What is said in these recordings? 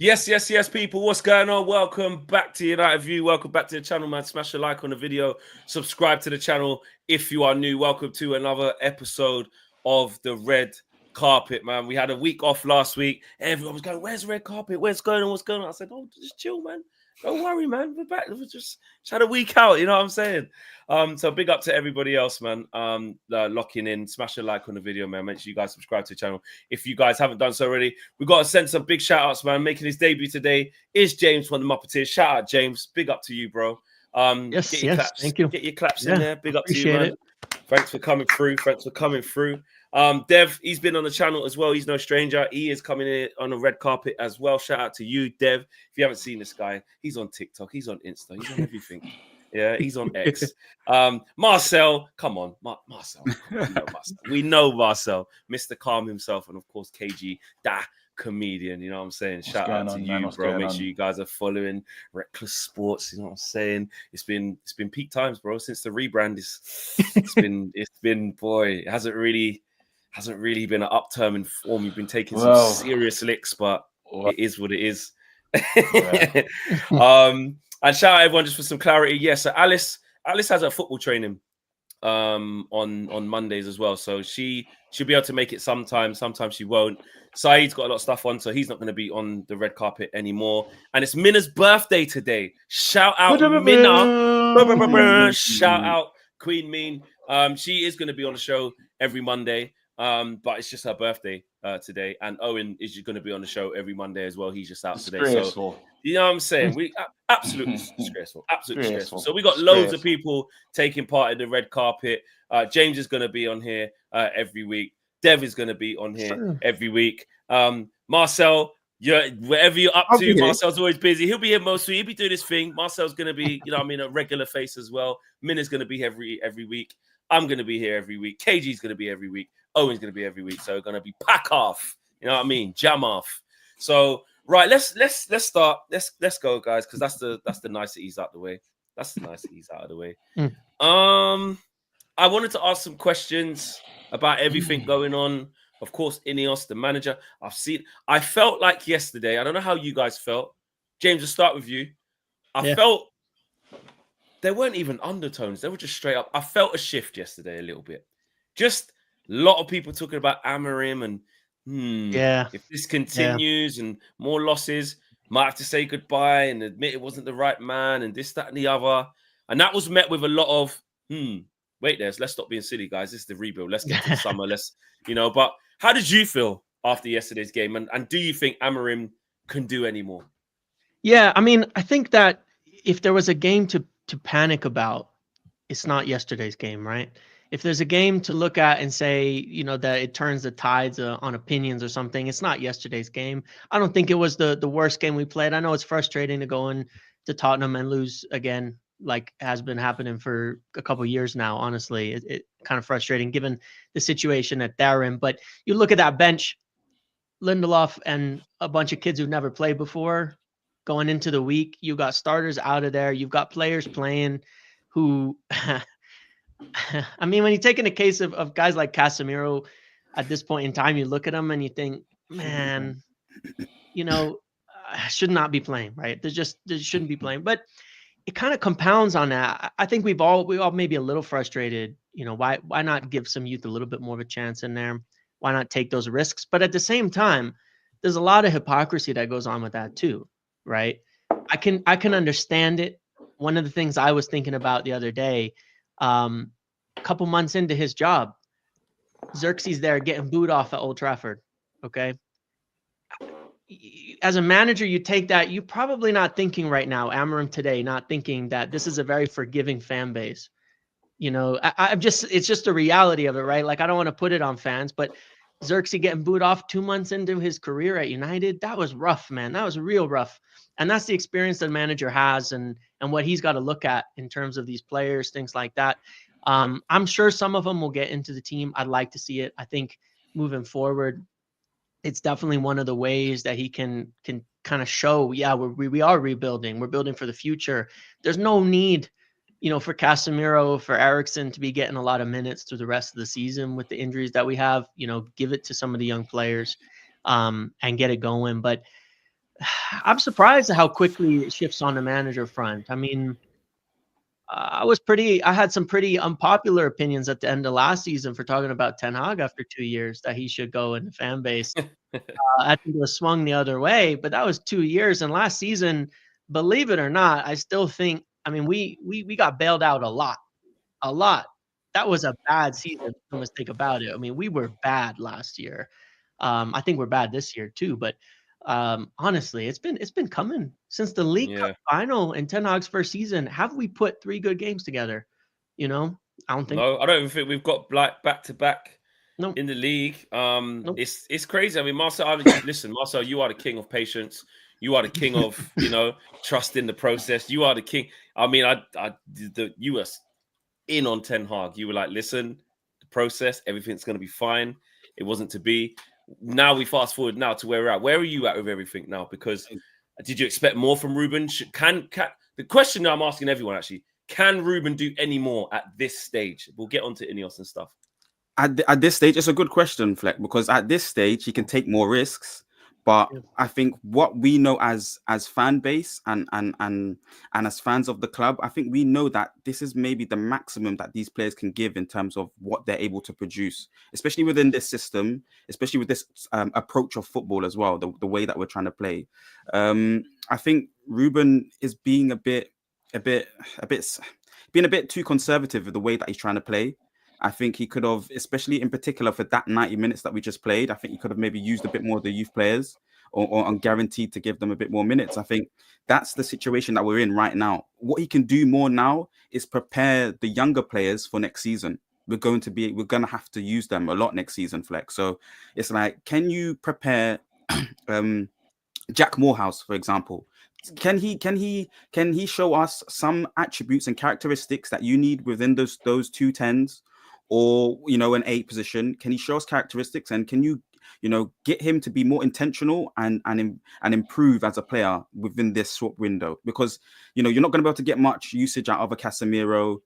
Yes, people. What's going on? Welcome back to United View. Welcome back to the channel, man. Smash a like on the video. Subscribe to the channel if you are new. Welcome to another episode of the Red Carpet, man. We had a week off last week. Everyone was going, "Where's the red carpet? Where's going on? What's going on?" I said, "Oh, just chill, man. Don't worry, man. We're back. We just had a week out. You know what I'm saying?" So big up to everybody else, man. Locking in, smash a like on the video, man. Make sure you guys subscribe to the channel if you guys haven't done so already. We've got to send some big shout outs, man. Making his debut today is James from the Muppeteers. Shout out, James. Big up to you, bro. Yes, Claps. thank you. Get your claps in there. Big up to you, Appreciate man. it. Thanks for coming through. Dev, he's been on the channel as well. He's no stranger. He is coming in on the red carpet as well. Shout out to you, Dev. If you haven't seen this guy, he's on TikTok, he's on Insta, he's on everything. Yeah, he's on X. Marcel, come on, Marcel. We know Marcel, Mr. Calm himself, and of course KG, da comedian. You know what I'm saying? Shout out to you, bro. Make sure you guys are following Reckless Sports. You know what I'm saying? It's been peak times, bro. Since the rebrand, it's been boy. It hasn't really been an upturn in form. You've been taking some serious licks, but it is what it is. And shout out everyone just for some clarity. Yes, so Alice has her football training on Mondays as well. So she'll be able to make it sometimes she won't. Saeed's got a lot of stuff on, so he's not going to be on the red carpet anymore. And it's Minna's birthday today. Shout out Minna. Shout out Queen Mean. She is going to be on the show every Monday. But it's just her birthday today, and Owen is going to be on the show every Monday as well. He's just out today, so you know what I'm saying. We absolutely disgraceful. So we got loads of people taking part in the red carpet. James is going to be on here every week. Dev is going to be on here every week. Marcel, wherever you're up to, Marcel's always busy. He'll be here mostly. He'll be doing his thing. Marcel's going to be, you know what I mean, a regular face as well. Minna's going to be every week. I'm going to be here every week. KG's going to be every week. Owen's going to be every week. So we're going to be pack off. You know what I mean? Jam off. So right, let's start. Let's go, guys, because that's the niceties out the way. That's the niceties out of the way. I wanted to ask some questions about everything going on. Of course, INEOS, the manager. I felt like yesterday. I don't know how you guys felt. James, let's start with you. I felt there weren't even undertones. They were just straight up. I felt a shift yesterday a little bit. Just a lot of people talking about Amorim and if this continues and more losses, might have to say goodbye and admit it wasn't the right man and this, that, and the other. And that was met with a lot of, let's stop being silly, guys. This is the rebuild. Let's get to the summer. But how did you feel after yesterday's game? And do you think Amorim can do any more? Yeah, I mean, I think that if there was a game to panic about, it's not yesterday's game, right? If there's a game to look at and say, that it turns the tides on opinions or something, it's not yesterday's game. I don't think it was the worst game we played. I know it's frustrating to go into Tottenham and lose again, like has been happening for a couple of years now. Honestly, it kind of frustrating given the situation that they're in. But you look at that bench, Lindelof and a bunch of kids who've never played before going into the week. You got starters out of there. You've got players playing who... I mean, when you take in a case of guys like Casemiro at this point in time, you look at them and you think, man, should not be playing, right? They shouldn't be playing. But it kind of compounds on that. I think we all maybe a little frustrated. Why not give some youth a little bit more of a chance in there? Why not take those risks? But at the same time, there's a lot of hypocrisy that goes on with that too, right? I can understand it. One of the things I was thinking about the other day, a couple months into his job, Xerxes there getting booed off at Old Trafford. Okay. As a manager, you take that, you're probably not thinking right now, Amorim today, not thinking that this is a very forgiving fan base. It's just a reality of it, right? Like, I don't want to put it on fans, but Xerxes getting booed off 2 months into his career at United, that was rough, man. That was real rough. And that's the experience that the manager has and what he's got to look at in terms of these players, things like that. I'm sure some of them will get into the team. I'd like to see it. I think moving forward, it's definitely one of the ways that he can kind of show, we are rebuilding. We're building for the future. There's no need, for Casemiro, for Eriksen to be getting a lot of minutes through the rest of the season with the injuries that we have. Give it to some of the young players and get it going. But I'm surprised at how quickly it shifts on the manager front. I mean, I had some pretty unpopular opinions at the end of last season for talking about Ten Hag after 2 years that he should go in the fan base. I think it was swung the other way, but that was 2 years. And last season, believe it or not, I still think, I mean, we got bailed out a lot, a lot. That was a bad season. No mistake about it. I mean, we were bad last year. I think we're bad this year too. But honestly, it's been coming since the League Cup Yeah. final in Ten Hag's first season. Have we put 3 good games together? You know, I don't think. No, I don't even think we've got like back to back No, in the league. nope. It's crazy. I mean, Marcel, listen, Marcel, you are the king of patience. You are the king of trust in the process. You are the king. I mean, you were in on Ten Hag. You were like, listen, the process, everything's going to be fine. It wasn't to be. Now we fast forward now to where we're at. Where are you at with everything now? Because did you expect more from Ruben? Can the question that I'm asking everyone actually? Can Ruben do any more at this stage? We'll get onto INEOS and stuff. At this stage, it's a good question, Fleck, because at this stage he can take more risks. But I think what we know as fan base and as fans of the club, I think we know that this is maybe the maximum that these players can give in terms of what they're able to produce, especially within this system, especially with this approach of football as well, the way that we're trying to play. I think Ruben is being being a bit too conservative with the way that he's trying to play. I think he could have, especially in particular for that 90 minutes that we just played, I think he could have maybe used a bit more of the youth players or guaranteed to give them a bit more minutes. I think that's the situation that we're in right now. What he can do more now is prepare the younger players for next season. We're going to have to use them a lot next season, Flex. So it's like, can you prepare Jack Morehouse, for example? Can he show us some attributes and characteristics that you need within those 2 10s? Or an 8 position? Can he show us characteristics, and can you get him to be more intentional and improve as a player within this swap window? Because you're not going to be able to get much usage out of a Casemiro.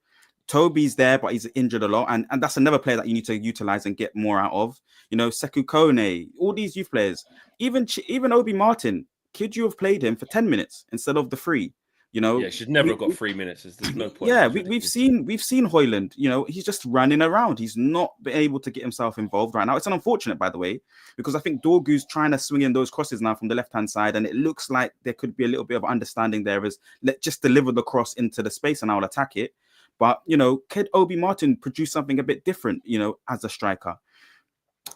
Toby's there, but he's injured a lot, and that's another player that you need to utilize and get more out of. Sekou Kone, all these youth players, even Obi Martin. Could you have played him for 10 minutes instead of the 3? Yeah, should never have got 3 minutes. There's no point. Yeah, we've seen Højlund. He's just running around. He's not been able to get himself involved right now. It's unfortunate, by the way, because I think Dorgu's trying to swing in those crosses now from the left-hand side, and it looks like there could be a little bit of understanding there. As let's just deliver the cross into the space and I'll attack it. But could Obi Martin produce something a bit different? As a striker.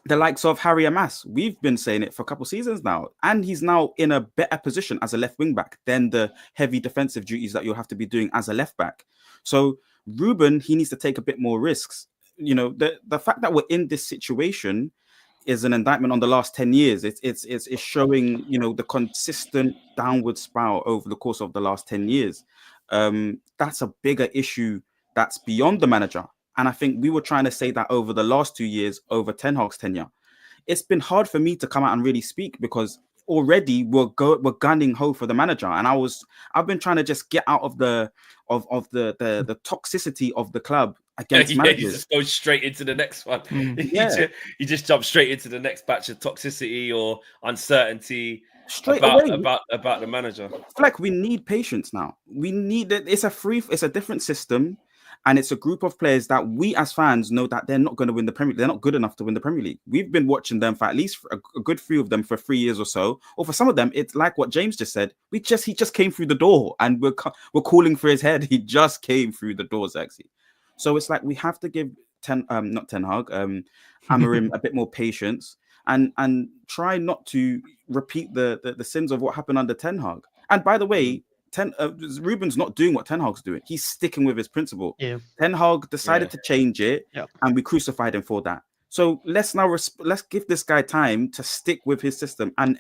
The likes of Harry Amas, we've been saying it for a couple of seasons now, and he's now in a better position as a left wing back than the heavy defensive duties that you'll have to be doing as a left back. So Ruben, he needs to take a bit more risks. The fact that we're in this situation is an indictment on the last 10 years. It's showing the consistent downward spiral over the course of the last 10 years. That's a bigger issue that's beyond the manager. And I think we were trying to say that over the last 2 years, over Ten Hag's tenure. It's been hard for me to come out and really speak because already we're gunning ho for the manager, and I've been trying to just get out of the toxicity of the club against managers. You just go straight into the next one. You just jump straight into the next batch of toxicity or uncertainty about the manager. Like, we need patience now. We need it. It's a different system. And it's a group of players that we as fans know that they're not going to win the Premier League. They're not good enough to win the Premier League. We've been watching them for at least a good 3 of them for 3 years or so. Or for some of them, it's like what James just said. He just came through the door and we're calling for his head. He just came through the doors, actually. So it's like we have to give Amorim a bit more patience and try not to repeat the sins of what happened under Ten Hag. And by the way, Ruben's not doing what Ten Hag's doing. He's sticking with his principle. Yeah. Ten Hag decided to change it, and we crucified him for that. So let's give this guy time to stick with his system. And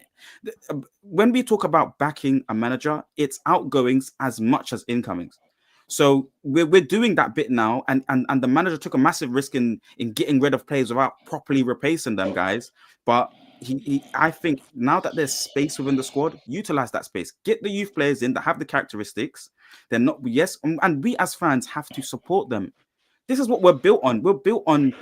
when we talk about backing a manager, it's outgoings as much as incomings. So we're doing that bit now, and the manager took a massive risk in getting rid of players without properly replacing them, guys. But I think now that there's space within the squad, utilize that space. Get the youth players in that have the characteristics. They're not, and we as fans have to support them. This is what we're built on. We're built on,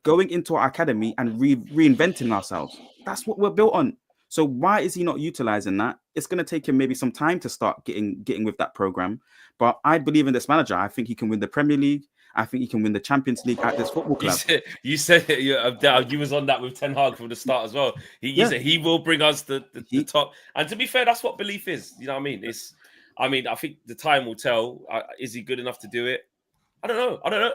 going into our academy and reinventing ourselves. That's what we're built on. So why is he not utilizing that? It's going to take him maybe some time to start getting with that program. But I believe in this manager. I think he can win the Premier League. I think he can win the Champions League at this football club. You said you was on that with Ten Hag from the start as well. He said he will bring us the top. And to be fair, that's what belief is. You know what I mean? I think the time will tell. Is he good enough to do it? I don't know.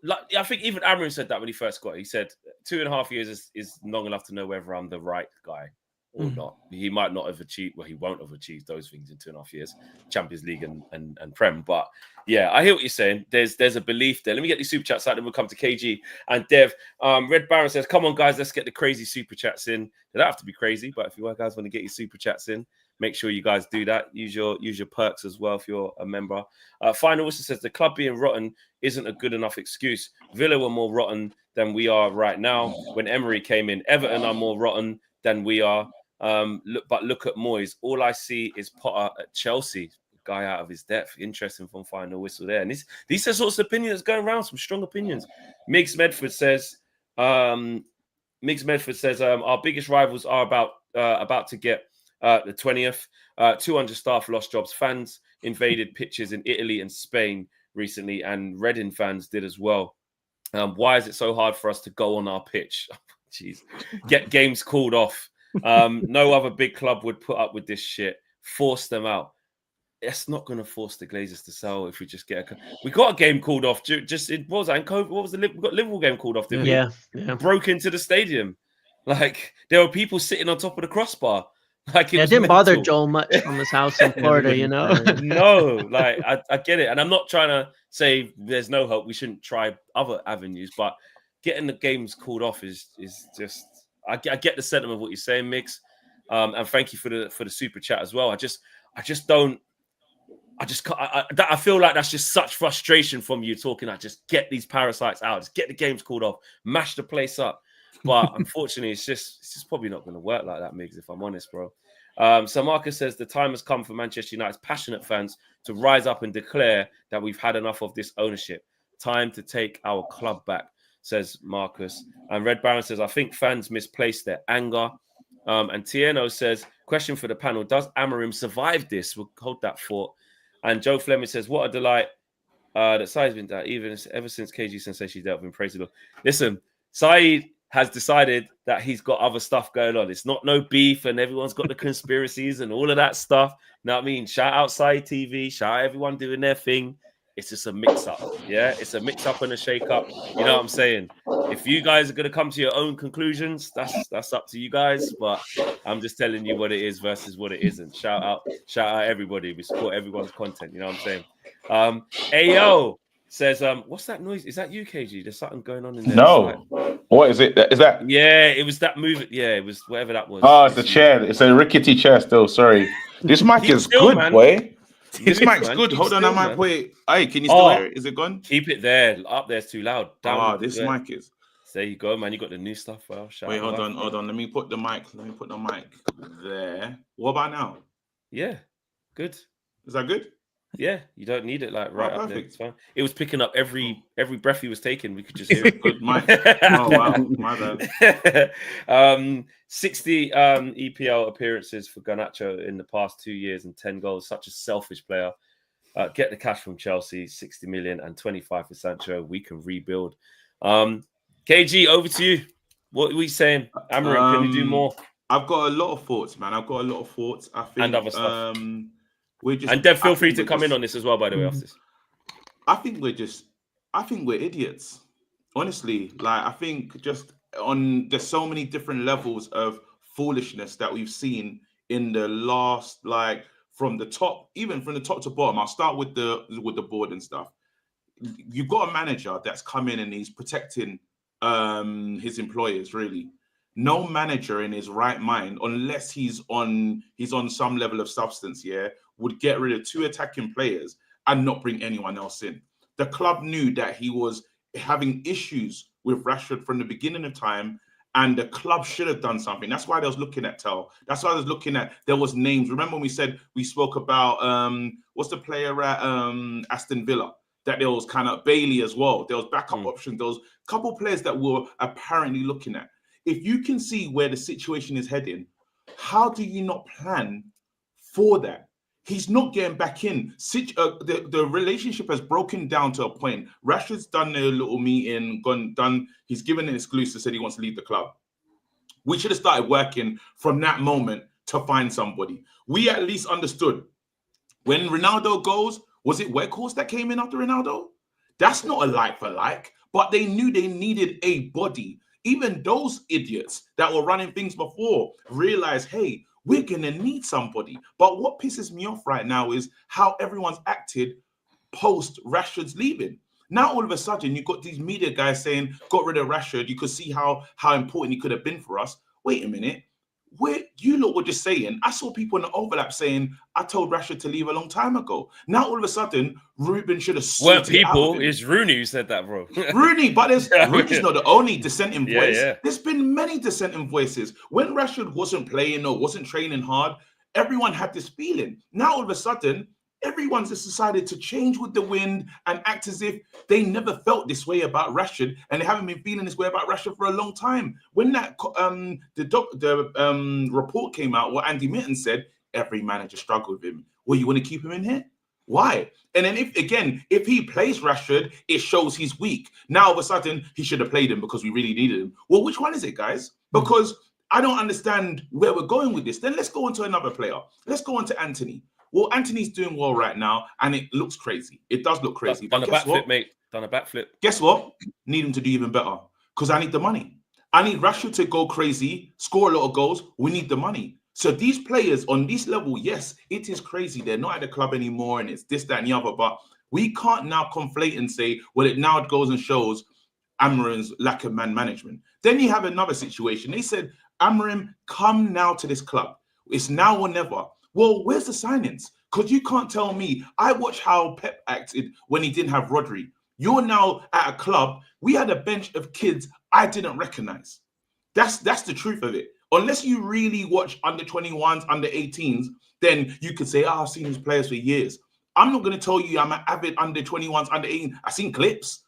Like, I think even Amorim said that when he first got it. He said 2.5 years is long enough to know whether I'm the right guy or not. He might not have achieved, well, he won't have achieved those things in 2.5 years, Champions League and Prem. But yeah, I hear what you're saying. There's a belief there. Let me get these super chats out, then we'll come to KG and Dev. Red Baron says, come on, guys, let's get the crazy super chats in. They don't have to be crazy, but if you guys want to get your super chats in, make sure you guys do that. Use your perks as well if you're a member. Final also says, the club being rotten isn't a good enough excuse. Villa were more rotten than we are right now. When Emery came in, Everton are more rotten than we are. But look at Moyes. All I see is Potter at Chelsea. Guy out of his depth. Interesting from Final Whistle there. And these are sorts of opinions going around. Some strong opinions. Miggs Medford says, our biggest rivals are about to get the 20th. 200 staff lost jobs. Fans invaded pitches in Italy and Spain recently, and Reading fans did as well. Why is it so hard for us to go on our pitch? Jeez, get games called off. No other big club would put up with this shit. Force them out. It's not going to force the Glazers to sell if we just get we got a game called off. Just it was that in COVID. What was we got Liverpool game called off? Didn't we? Yeah. Broke into the stadium. Like there were people sitting on top of the crossbar. Like it didn't bother Joel much from his house in Florida, you know. No, like I get it, and I'm not trying to say there's no hope. We shouldn't try other avenues, but getting the games called off is just. I get the sentiment of what you're saying, Mix, and thank you for the super chat as well. I feel like that's just such frustration from you talking. I just get these parasites out, just get the games called off, mash the place up. But unfortunately, it's just probably not going to work like that, Mix. If I'm honest, bro. So Marcus says the time has come for Manchester United's passionate fans to rise up and declare that we've had enough of this ownership. Time to take our club back, says Marcus. And Red Baron says, I think fans misplaced their anger. And Tieno says, question for the panel, does Amorim survive this? We'll hold that thought. And Joe Fleming says, what a delight that Saeed's been that ever since KG Sensation dealt with him. Praise the Lord. Listen, Saeed has decided that he's got other stuff going on. It's not no beef and everyone's got the conspiracies and all of that stuff. You know what I mean? Shout out Saeed TV, shout out everyone doing their thing. It's just a mix-up, yeah? It's a mix-up and a shake-up. You know what I'm saying? If you guys are going to come to your own conclusions, that's up to you guys. But I'm just telling you what it is versus what it isn't. Shout out everybody. We support everyone's content. You know what I'm saying? Ayo says, what's that noise? Is that you, KG? There's something going on in there. No. What is it? Is that? Yeah, it was that move. Yeah, it was whatever that was. Oh, it's a chair. It's a rickety chair still. Sorry. This mic is good, man. boy. This mic's good. Keep Hold on, still, I might man. wait. Hey, can you still hear it? Is it gone? Keep it there. Up there's too loud. Down, This yeah. mic is. There you go, man. You got the new stuff. Well, Wait, hold on. Let me put the mic there. What about now? Yeah, good. Is that good? Yeah, you don't need it like right up there. Perfect. It's fine. It was picking up every breath he was taking. We could just hear it. Good mic. Oh wow, my bad. 60 EPL appearances for Garnacho in the past 2 years and 10 goals. Such a selfish player. Get the cash from Chelsea, 60 million and 25 for Sancho. We can rebuild. KG, over to you. What are we saying? Amorim, can you do more? I've got a lot of thoughts, man. I think, And other stuff. We're just. And Dev, feel free to come in on this as well, by the way, after this. I think we're idiots. Honestly, like I think there's so many different levels of foolishness that we've seen in the last, like from the top to bottom. I'll start with the board and stuff. You've got a manager that's come in and he's protecting his employers, really. No manager in his right mind, unless he's on some level of substance, would get rid of 2 attacking players and not bring anyone else in. The club knew that he was having issues with Rashford from the beginning of time, and the club should have done something. That's why they was looking at Tel. That's why I was looking at, there was names. Remember when we spoke about, what's the player at Aston Villa? That there was kind of Bailey as well. There was backup options. There was a couple players that were apparently looking at. If you can see where the situation is heading, How do you not plan for that? He's not getting back in. The relationship has broken down to a point. Rashford's done a little meeting, he's given an exclusive, said he wants to leave the club. We should have started working from that moment to find somebody. We at least understood when Ronaldo goes, was it Weghorst that came in after Ronaldo? That's not a like for like, but they knew they needed a body. Even those idiots that were running things before realized, hey, we're going to need somebody. But what pisses me off right now is how everyone's acted post Rashford's leaving. Now, all of a sudden, you've got these media guys saying, got rid of Rashford. You could see how important he could have been for us. Wait a minute. You lot were just saying, I saw people in the overlap saying, I told Rashford to leave a long time ago. Now, all of a sudden, Ruben should have weren't people. It's Rooney who said that, bro. Rooney, but Rooney's not the only dissenting voice. Yeah. There's been many dissenting voices. When Rashford wasn't playing or wasn't training hard, everyone had this feeling. Now, all of a sudden, everyone's just decided to change with the wind and act as if they never felt this way about Rashford, and they haven't been feeling this way about Rashford for a long time. When that report came out, what Andy Mitten said, every manager struggled with him. Well, you want to keep him in here? Why? And then if he plays Rashford, it shows he's weak. Now, all of a sudden, he should have played him because we really needed him. Well, which one is it, guys? Because I don't understand where we're going with this. Then let's go on to another player. Let's go on to Anthony. Well, Anthony's doing well right now, and it looks crazy. It does look crazy. Done a backflip, mate. Done a backflip. Guess what? Need him to do even better because I need the money. I need Rashford to go crazy, score a lot of goals. We need the money. So these players on this level, yes, it is crazy. They're not at the club anymore, and it's this, that, and the other. But we can't now conflate and say, well, it now goes and shows Amorim's lack of man management. Then you have another situation. They said, Amorim, come now to this club. It's now or never. Well, where's the signings? Because you can't tell me. I watched how Pep acted when he didn't have Rodri. You're now at a club. We had a bench of kids I didn't recognize. That's the truth of it. Unless you really watch under 21s, under 18s, then you could say, I've seen these players for years. I'm not going to tell you I'm an avid under 21s, under 18. I've seen clips.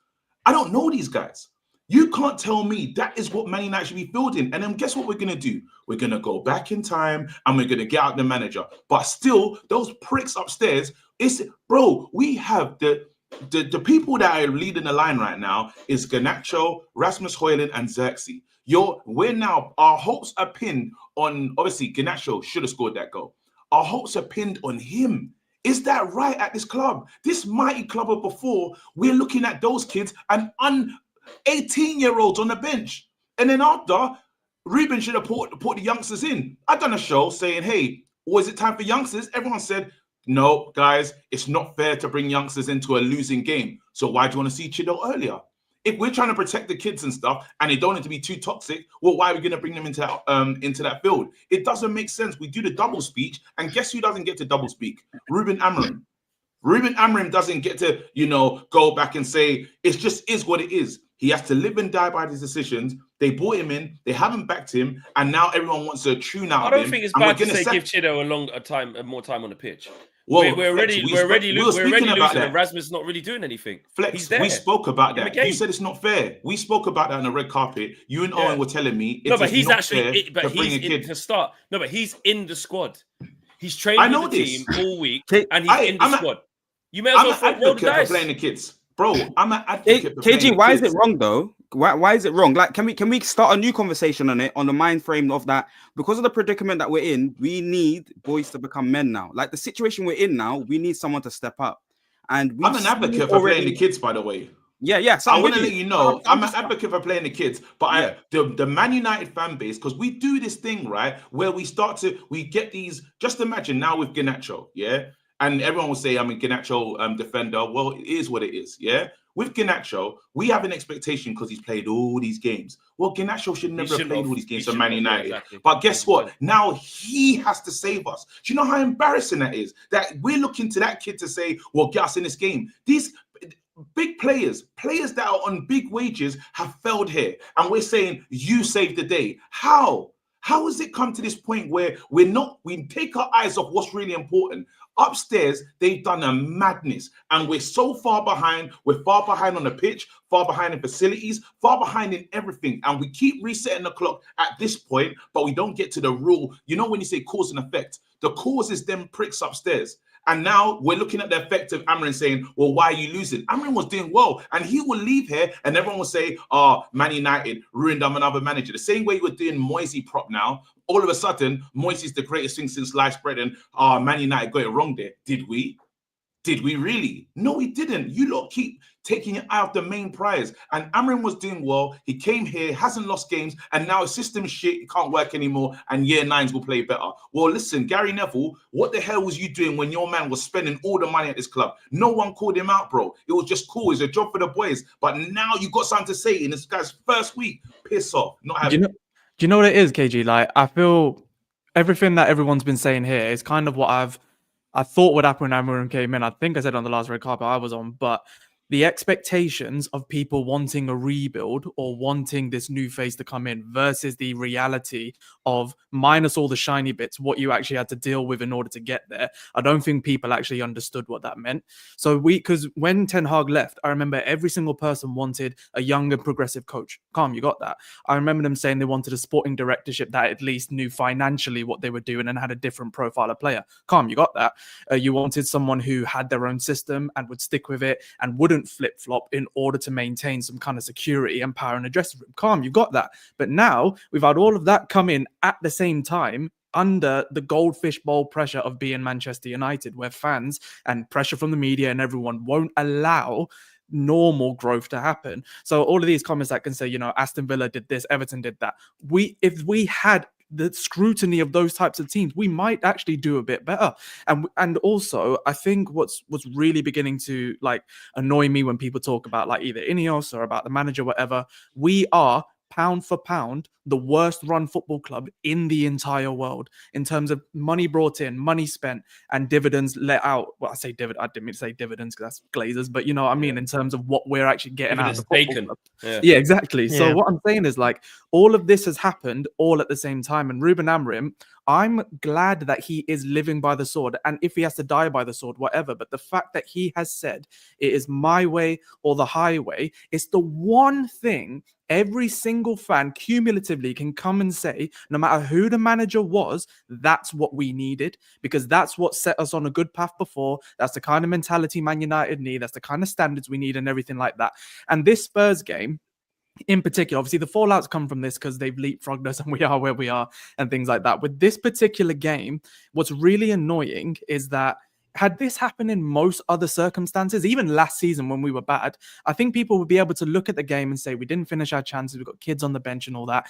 I don't know these guys. You can't tell me that is what Man United should be fielding. And then guess what we're going to do? We're going to go back in time and we're going to get out the manager. But still, those pricks upstairs, we have the people that are leading the line right now is Garnacho, Rasmus Højlund, and Xerxes. Our hopes are pinned on, obviously, Garnacho should have scored that goal. Our hopes are pinned on him. Is that right at this club? This mighty club of before, we're looking at those kids and 18-year-olds on the bench. And then after, Ruben should have put the youngsters in. I've done a show saying, hey, was it time for youngsters? Everyone said, no, guys, it's not fair to bring youngsters into a losing game. So why do you want to see Chido earlier? If we're trying to protect the kids and stuff and they don't need to be too toxic, well, why are we going to bring them into that field? It doesn't make sense. We do the double speech, and guess who doesn't get to double speak? Ruben Amorim. Ruben Amorim doesn't get to, go back and say, it just is what it is. He has to live and die by his decisions. They brought him in, they haven't backed him, and now everyone wants to tune out. I don't think it's bad to say give Chido more time on the pitch. Well, we're already losing, and Rasmus not really doing anything. Flex, we spoke about that. You said it's not fair. We spoke about that on the red carpet. You and Owen were telling me he's in the squad. He's trained with the team all week, and he's in the squad. You may as well roll the dice. Playing the kids. Bro, I'm an advocate. KG, why is it wrong though? Why is it wrong? Like, can we start a new conversation on it, on the mind frame of that? Because of the predicament that we're in, we need boys to become men now. Like the situation we're in now, we need someone to step up. And I'm an advocate for playing the kids, by the way. Yeah. So I want to let you know, I'm an advocate for playing the kids, but the Man United fan base, because we do this thing, right, where we get these, just imagine now with Garnacho, yeah? And everyone will say, I'm a Garnacho defender. Well, it is what it is, yeah? With Garnacho, we have an expectation because he's played all these games. Well, Garnacho should never have played all these games for Man United. Exactly. But guess what? Now he has to save us. Do you know how embarrassing that is? That we're looking to that kid to say, well, get us in this game. These big players that are on big wages have failed here. And we're saying, you saved the day. How has it come to this point where we take our eyes off what's really important? Upstairs, they've done a madness, and we're so far behind. We're far behind on the pitch, far behind in facilities, far behind in everything, and we keep resetting the clock at this point, but we don't get to the rule. You know when you say cause and effect, the cause is them pricks upstairs. And now we're looking at the effect of Amorim saying, well, why are you losing? Amorim was doing well, and he will leave here, and everyone will say, oh, Man United ruined another manager. The same way we're doing Moisey prop now, all of a sudden, Moisey's the greatest thing since sliced bread, and Man United got it wrong there. Did we? Did we really? No, we didn't. You lot keep taking your eye off the main prize. And Amorim was doing well. He came here, hasn't lost games, and now his system shit, it can't work anymore, and year nines will play better. Well, listen, Gary Neville, what the hell was you doing when your man was spending all the money at this club? No one called him out, bro. It was just cool. It's a job for the boys. But now you got something to say in this guy's first week. Piss off. Not having Do you know what it is, KG? Like, I feel everything that everyone's been saying here is kind of what I thought would happen when Amorim came in. I think I said on the last red carpet I was on, but the expectations of people wanting a rebuild or wanting this new face to come in versus the reality of, minus all the shiny bits, what you actually had to deal with in order to get there. I don't think people actually understood what that meant. So because when Ten Hag left, I remember every single person wanted a young and progressive coach. Calm, you got that. I remember them saying they wanted a sporting directorship that at least knew financially what they were doing and had a different profile of player. Calm, you got that. You wanted someone who had their own system and would stick with it and wouldn't flip-flop in order to maintain some kind of security and power in the dressing room. Calm, you got that. But now we've had all of that come in at the same time under the goldfish bowl pressure of being Manchester United, where fans and pressure from the media and everyone won't allow normal growth to happen. So all of these comments that can say, you know, Aston Villa did this, Everton did that. If we had the scrutiny of those types of teams, we might actually do a bit better. And also, I think what's really beginning to like annoy me when people talk about like either INEOS or about the manager, whatever, we are pound for pound the worst run football club in the entire world in terms of money brought in, money spent, and dividends let out. Well, I say dividend. I didn't mean to say dividends because that's Glazers, but you know what I mean in terms of what we're actually getting out of the football club. Yeah, exactly. Yeah. So what I'm saying is like all of this has happened all at the same time, and Ruben Amorim, I'm glad that he is living by the sword, and if he has to die by the sword, whatever. But the fact that he has said it is my way or the highway, it's the one thing every single fan cumulatively can come and say, no matter who the manager was, that's what we needed, because that's what set us on a good path before. That's the kind of mentality Man United need. That's the kind of standards we need and everything like that. And this Spurs game, in particular, obviously the fallouts come from this because they've leapfrogged us and we are where we are and things like that. With this particular game, what's really annoying is that had this happened in most other circumstances, even last season when we were bad, I think people would be able to look at the game and say, we didn't finish our chances, we've got kids on the bench and all that.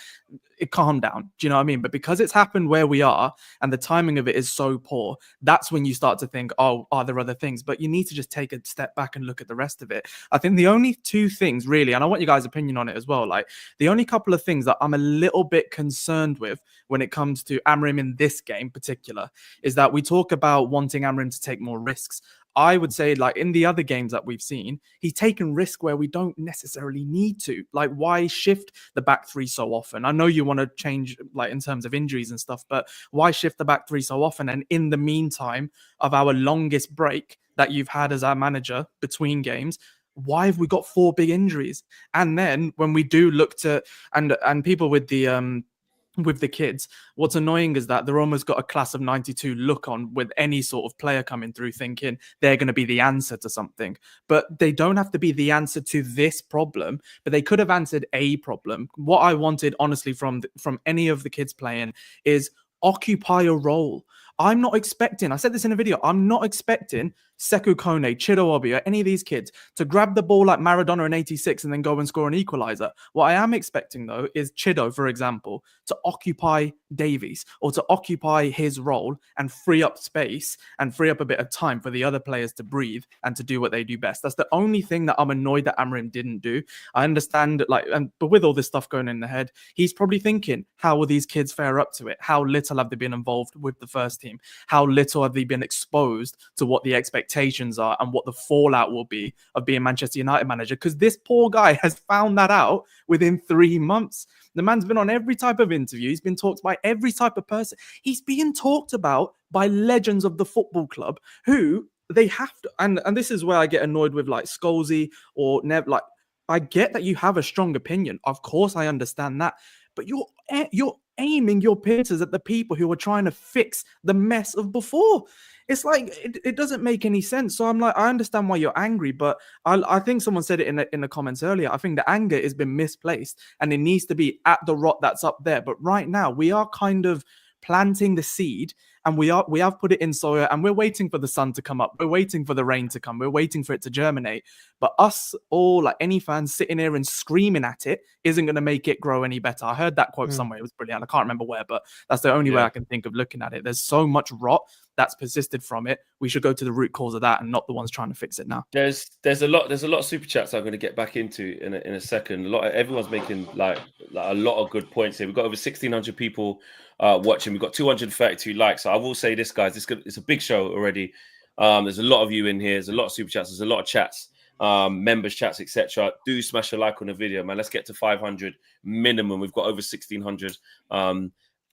It calmed down. Do you know what I mean? But because it's happened where we are and the timing of it is so poor, that's when you start to think, oh, are there other things? But you need to just take a step back and look at the rest of it. I think the only two things really, and I want you guys' opinion on it as well, like the only couple of things that I'm a little bit concerned with when it comes to Amorim in this game in particular, is that we talk about wanting Amorim to take more risks. I would say, like in the other games that we've seen, he's taken risk where we don't necessarily need to. Like, why shift the back three so often? I know you want to change, like in terms of injuries and stuff, but why shift the back three so often? And in the meantime of our longest break that you've had as our manager between games, why have we got 4 big injuries? And then when we do look to, and people with the kids, what's annoying is that they're almost got a class of 92 look on with any sort of player coming through thinking they're going to be the answer to something. But they don't have to be the answer to this problem, but they could have answered a problem. What I wanted, honestly, from any of the kids playing is occupy a role. I'm not expecting, I said this in a video, I'm not expecting Sekou Kone, Chido Obi, or any of these kids to grab the ball like Maradona in 86 and then go and score an equalizer. What I am expecting, though, is Chido, for example, to occupy Davies or to occupy his role and free up space and free up a bit of time for the other players to breathe and to do what they do best. That's the only thing that I'm annoyed that Amorim didn't do. I understand, but with all this stuff going in the head, he's probably thinking, how will these kids fare up to it? How little have they been involved with the first team? How little have they been exposed to what the expectations are and what the fallout will be of being Manchester United manager? Because this poor guy has found that out within 3 months. The man's been on every type of interview. He's been talked by every type of person. He's being talked about by legends of the football club who they have to. And this is where I get annoyed with like Scholesy or Nev. Like, I get that you have a strong opinion. Of course, I understand that. But you're aiming your pincers at the people who are trying to fix the mess of before. It's like it doesn't make any sense. So I'm like, I understand why you're angry, but I think someone said it in the comments earlier. I think the anger has been misplaced and it needs to be at the rot that's up there. But right now we are kind of planting the seed, and we have put it in soil, and we're waiting for the sun to come up. We're waiting for the rain to come. We're waiting for it to germinate. But us all, like any fans sitting here and screaming at it, isn't going to make it grow any better. I heard that quote somewhere. It was brilliant. I can't remember where, but that's the only way I can think of looking at it. There's so much rot that's persisted from it. We should go to the root cause of that and not the ones trying to fix it now. There's a lot of super chats I'm going to get back into in a second. Everyone's making like a lot of good points here. We've got over 1,600 people watching. We've got 232 likes. So I will say this, guys, it's a big show already. There's a lot of you in here. There's a lot of super chats. There's a lot of chats, members chats, etc. Do smash a like on the video, man. Let's get to 500 minimum. We've got over 1,600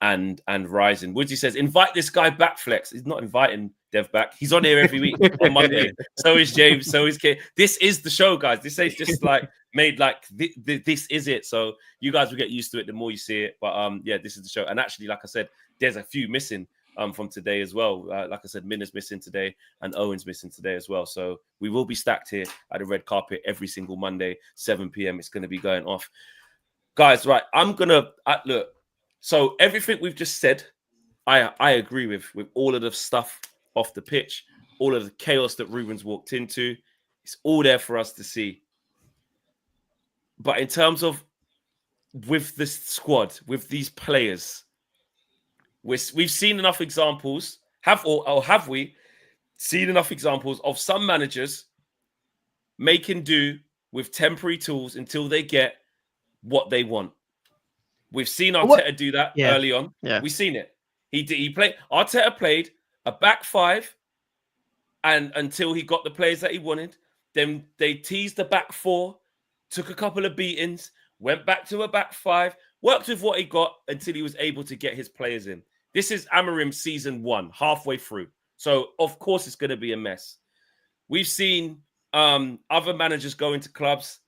and rising. Woodsy says, invite this guy back, Flex. He's not inviting Dev back. He's on here every week on Monday. So is James. So is Kate. This is the show, guys. This ain't just like made like this is it. So you guys will get used to it the more you see it. But yeah, this is the show. And actually, like I said, there's a few missing from today as well. Like I said, Minna's missing today and Owen's missing today as well. So we will be stacked here at the red carpet every single Monday, 7 p.m. It's going to be going off. Guys, right. I'm going to look. So everything we've just said, I agree with all of the stuff off the pitch, all of the chaos that Ruben's walked into. It's all there for us to see. But in terms of with this squad, with these players, we've seen enough examples. Have we seen enough examples of some managers making do with temporary tools until they get what they want? We've seen Arteta do that early on. Yeah. We've seen it. Arteta played a back five and until he got the players that he wanted. Then they teased the back four, took a couple of beatings, went back to a back five, worked with what he got until he was able to get his players in. This is Amorim season 1, halfway through. So, of course, it's going to be a mess. We've seen other managers go into clubs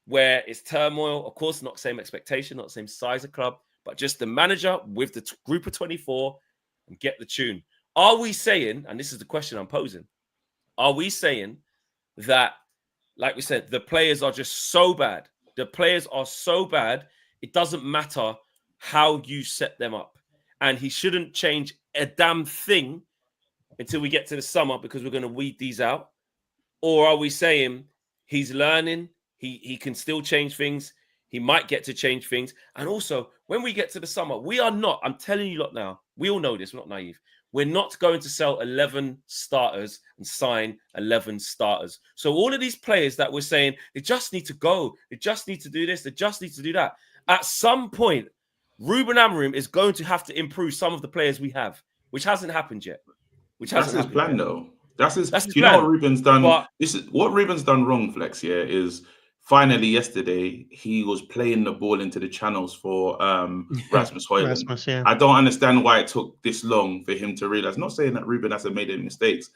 where it's turmoil. Of course, not the same expectation, not the same size of club, but just the manager with the group of 24 and get the tune. Are we saying, and this is the question I'm posing, are we saying that, like we said, the players are just so bad? The players are so bad, it doesn't matter how you set them up. And he shouldn't change a damn thing until we get to the summer because we're going to weed these out? Or are we saying he's learning, he can still change things, he might get to change things? And also, when we get to the summer, we are not, I'm telling you lot now, we all know this, we're not naive. We're not going to sell 11 starters and sign 11 starters. So all of these players that we're saying, they just need to go, they just need to do this, they just need to do that. At some point, Ruben Amorim is going to have to improve some of the players we have, which hasn't happened yet. That's his plan, though. That's his plan. You know what Ruben's done? What Ruben's done wrong, Flex, yeah, is finally yesterday he was playing the ball into the channels for Rasmus Højlund. I don't understand why it took this long for him to realize. Not saying that Ruben hasn't made any mistakes.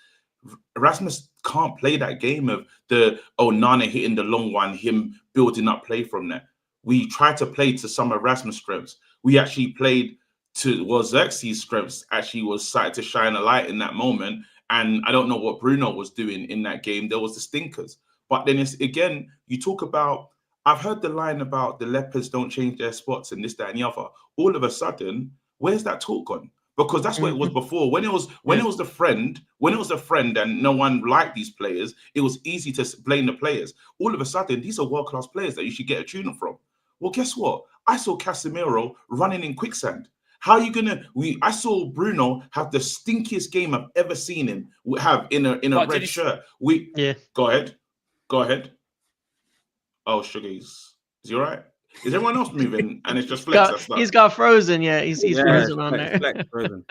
Rasmus can't play that game of Nane hitting the long one, him building up play from there. We tried to play to some of Rasmus' strengths. We actually played to Xerxes' strengths. Actually, was started to shine a light in that moment. And I don't know what Bruno was doing in that game. There was the stinkers. But then it's again, you talk about, I've heard the line about the leopards don't change their spots and this, that, and the other. All of a sudden, where's that talk gone? Because that's what it was before. When it was the friend and no one liked these players, it was easy to blame the players. All of a sudden, these are world-class players that you should get a tuner from. Well, guess what? I saw Casemiro running in quicksand. How are you gonna? I saw Bruno have the stinkiest game I've ever seen him have in a red shirt. Go ahead. Oh, Sugar, is he all right? Is everyone else moving? And it's just Flex that's He's stuck. got frozen. Yeah, he's frozen on Flex, there. Flex, frozen.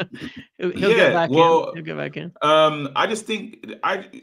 He'll get back in. He'll get back in. I just think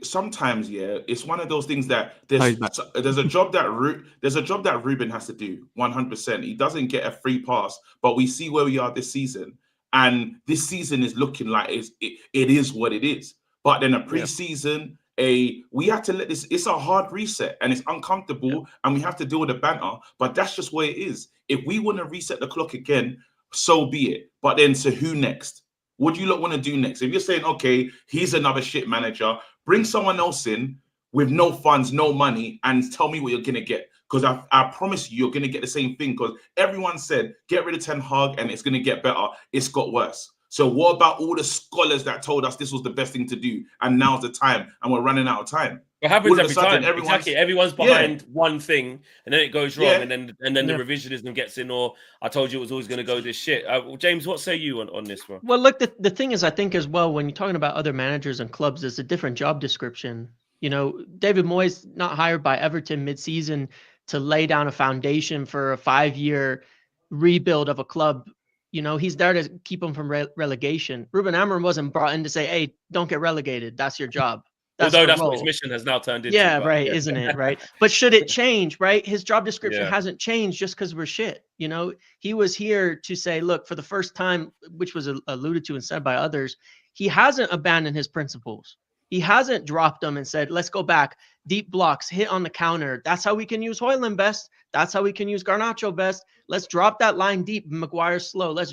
sometimes it's one of those things that he's there's a job that Ruben has to do 100%. He doesn't get a free pass, but we see where we are this season, and this season is looking like it is what it is. But then a preseason, we have to let this. It's a hard reset, and it's uncomfortable, and we have to deal with the banter. But that's just where it is. If we want to reset the clock again, so be it. But then, so who next? What do you lot want to do next? If you're saying, okay, he's another shit manager, bring someone else in with no funds, no money, and tell me what you're gonna get. Because I promise you're gonna get the same thing. Because everyone said, get rid of Ten Hag, and it's gonna get better. It's got worse. So what about all the scholars that told us this was the best thing to do, and now's the time, and we're running out of time? It happens every time. Everyone's behind Yeah. one thing, and then it goes wrong, Yeah. and then the revisionism gets in. Or I told you it was always going to go this shit. James, what say you on this one? Well, look, the thing is, I think as well, when you're talking about other managers and clubs, there's a different job description. You know, David Moyes not hired by Everton mid-season to lay down a foundation for a 5-year rebuild of a club. You know, he's there to keep them from relegation. Ruben Amorim wasn't brought in to say, "Hey, don't get relegated. That's your job." Although that's what his mission has now turned into. Yeah, right, isn't it? Right. But should it change, right? His job description hasn't changed just because we're shit. You know, he was here to say, look, for the first time, which was alluded to and said by others, he hasn't abandoned his principles. He hasn't dropped them and said, let's go back, deep blocks, hit on the counter. That's how we can use Højlund best. That's how we can use Garnacho best. Let's drop that line deep. Maguire's slow. Let's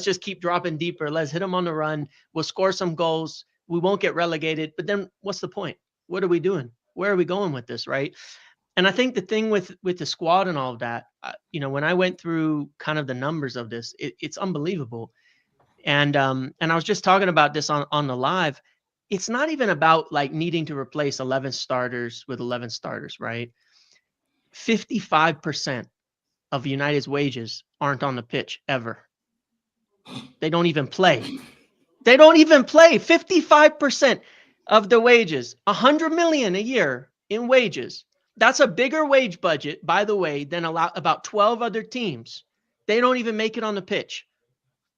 just keep dropping deeper. Let's hit him on the run. We'll score some goals. We won't get relegated. But then what's the point? What are we doing? Where are we going with this, right? And I think the thing with the squad and all of that, you know, when I went through kind of the numbers of this, it's unbelievable. And I was just talking about this on the live. It's not even about like needing to replace 11 starters with 11 starters, right? 55% of United's wages aren't on the pitch ever. They don't even play. 55% of the wages, 100 million a year in wages. That's a bigger wage budget, by the way, than about 12 other teams. They don't even make it on the pitch.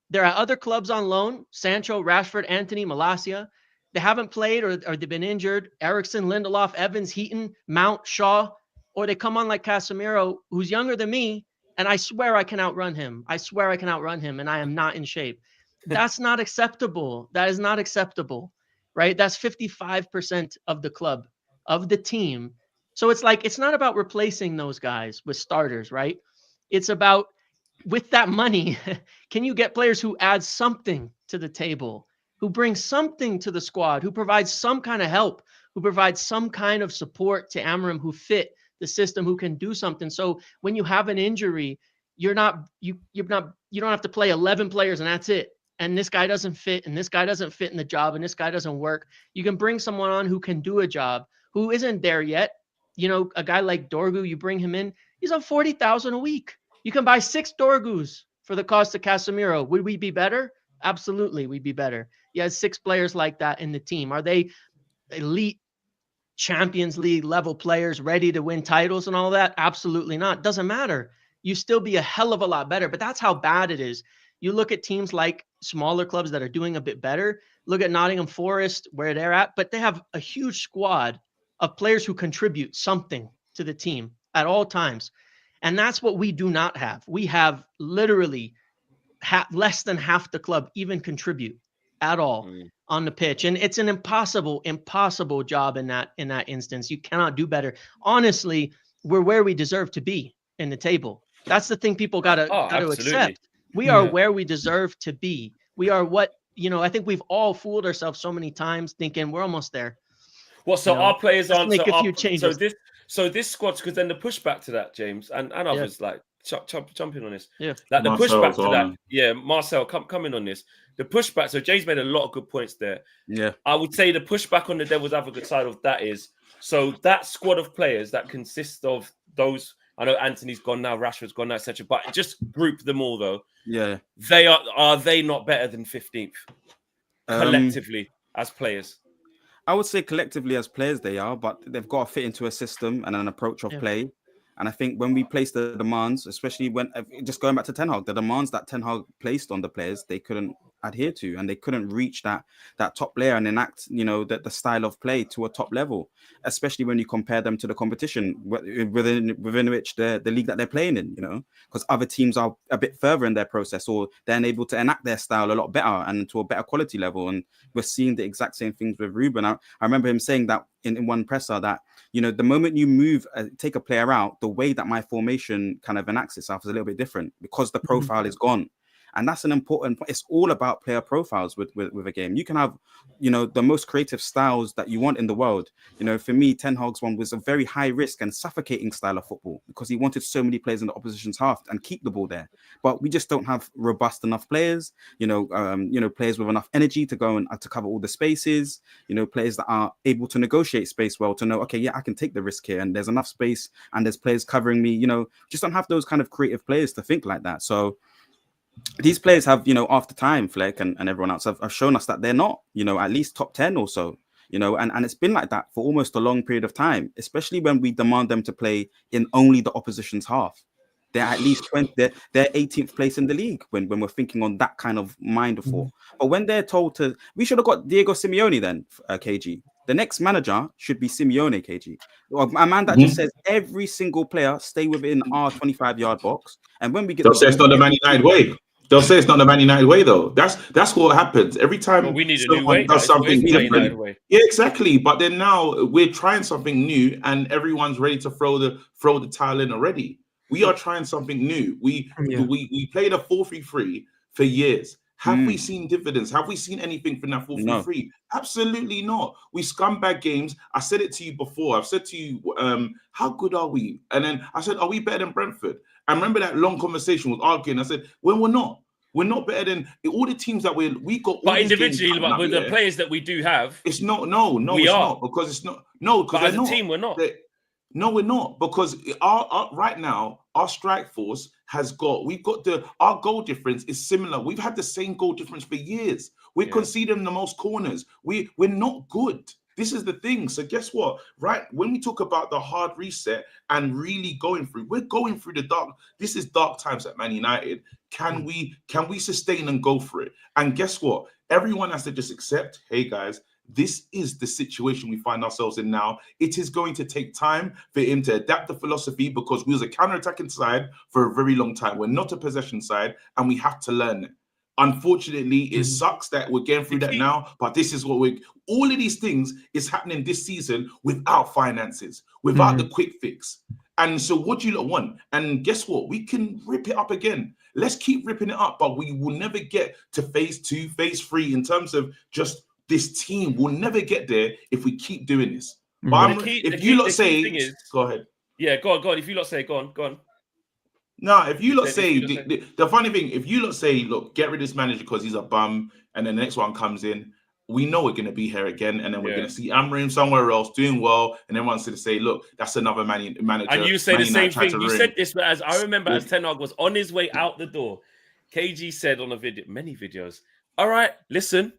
There are other clubs on loan: Sancho, Rashford, Antony, Malacia. They haven't played or they've been injured. Eriksen, Lindelof, Evans, Heaton, Mount, Shaw, or they come on like Casemiro, who's younger than me, and I swear I can outrun him. And I am not in shape. That's not acceptable. That is not acceptable, right? That's 55% of the club, of the team. So it's like, it's not about replacing those guys with starters, right? It's about, with that money, can you get players who add something to the table, who bring something to the squad, who provide some kind of help, who provide some kind of support to Amorim, who fit the system, who can do something. So when you have an injury, you don't have to play 11 players and that's it. And this guy doesn't fit, and this guy doesn't fit in the job, and this guy doesn't work. You can bring someone on who can do a job, who isn't there yet. You know, a guy like Dorgu, you bring him in, he's on 40,000 a week. You can buy 6 Dorgus for the cost of Casemiro. Would we be better? Absolutely, we'd be better. You had 6 players like that in the team. Are they elite Champions League level players ready to win titles and all that? Absolutely not. Doesn't matter. You still be a hell of a lot better, but that's how bad it is. You look at teams like smaller clubs that are doing a bit better. Look at Nottingham Forest, where they're at, but they have a huge squad of players who contribute something to the team at all times. And that's what we do not have. We have literally less than half the club even contribute at all on the pitch. And it's an impossible job in that instance. You cannot do better. Honestly, we're where we deserve to be in the table. That's the thing people got to accept. We are where we deserve to be. We are what, I think we've all fooled ourselves so many times thinking we're almost there. Well, so our players aren't. Make a few changes. So this squad's, because then the pushback to that, James, and others like jump in on this. Yeah. Like the Marcel's pushback to on. that. Yeah, Marcel, come in on this. The pushback. So James made a lot of good points there. Yeah. I would say the pushback on the devil's advocate side of that is, so that squad of players that consists of those. I know Anthony's gone now, Rashford's gone now, etc. But just group them all though. Yeah. They are they not better than 15th collectively as players? I would say collectively as players they are, but they've got to fit into a system and an approach of play. And I think when we place the demands, especially when just going back to Ten Hag, the demands that Ten Hag placed on the players, they couldn't adhere to, and they couldn't reach that top layer and enact, the style of play to a top level, especially when you compare them to the competition within which the league that they're playing in, because other teams are a bit further in their process, or they're able to enact their style a lot better and to a better quality level. And we're seeing the exact same things with Ruben. I remember him saying that in one presser that, the moment you move, take a player out, the way that my formation kind of enacts itself is a little bit different because the profile is gone. And that's an important point. It's all about player profiles with a game. You can have, the most creative styles that you want in the world. For me, Ten Hag's one was a very high risk and suffocating style of football because he wanted so many players in the opposition's half and keep the ball there. But we just don't have robust enough players, players with enough energy to go and to cover all the spaces, players that are able to negotiate space well, to know, okay, yeah, I can take the risk here and there's enough space and there's players covering me, just don't have those kind of creative players to think like that. So these players have, after time, Fleck and everyone else have shown us that they're not, at least top 10 or so, and it's been like that for almost a long period of time, especially when we demand them to play in only the opposition's half. They're at least 20, they're 18th place in the league when we're thinking on that kind of mind of thought. But when they're told to, we should have got Diego Simeone then, KG. The next manager should be Simeone, KG. A man that just says every single player stay within our 25-yard box. And when we get... They'll say it's not the Man United way. They'll say it's not the Man United way, though. That's what happens. Every time we need someone does something different. Yeah, exactly. But then now we're trying something new and everyone's ready to throw the towel in already. We are trying something new. We played a 4-3-3 for years. Have we seen dividends? Have we seen anything from that 4-3-3? No. Absolutely not. We scumbag games. I said it to you before. I've said to you, how good are we? And then I said, are we better than Brentford? I remember that long conversation with arguing. I said, well, we're not. We're not better than all the teams that we got. But individually, but with the players that we do have, it's not. No, it's not, because it's not. No, because as a team, we're not. No, we're not, because our right now our strike force we've got our goal difference is similar. We've had the same goal difference for years. We're conceding the most corners. We're not good. This is the thing. So guess what? Right, when we talk about the hard reset and really we're going through the dark. This is dark times at Man United. Can we sustain and go for it? And guess what? Everyone has to just accept, hey guys, this is the situation we find ourselves in now. It is going to take time for him to adapt the philosophy, because we was a counter-attacking side for a very long time. We're not a possession side, and we have to learn it. Unfortunately, it sucks that we're getting through that now, but this is what all of these things is happening this season without finances, without the quick fix. And so what do you lot want? And guess what? We can rip it up again. Let's keep ripping it up, but we will never get to phase 2, phase 3 in terms of just this team. We'll never get there if we keep doing this. But if you lot say, go ahead. Yeah, go on. If you lot say, go on. No, if you lot say, the funny thing, if you lot say, look, get rid of this manager because he's a bum, and then the next one comes in, we know we're going to be here again, and then we're going to see Amorim somewhere else doing well, and everyone's going to say, look, that's another manager. And you say the same thing. You said this, but as I remember, as Ten Hag was on his way out the door, KG said on many videos, all right, listen,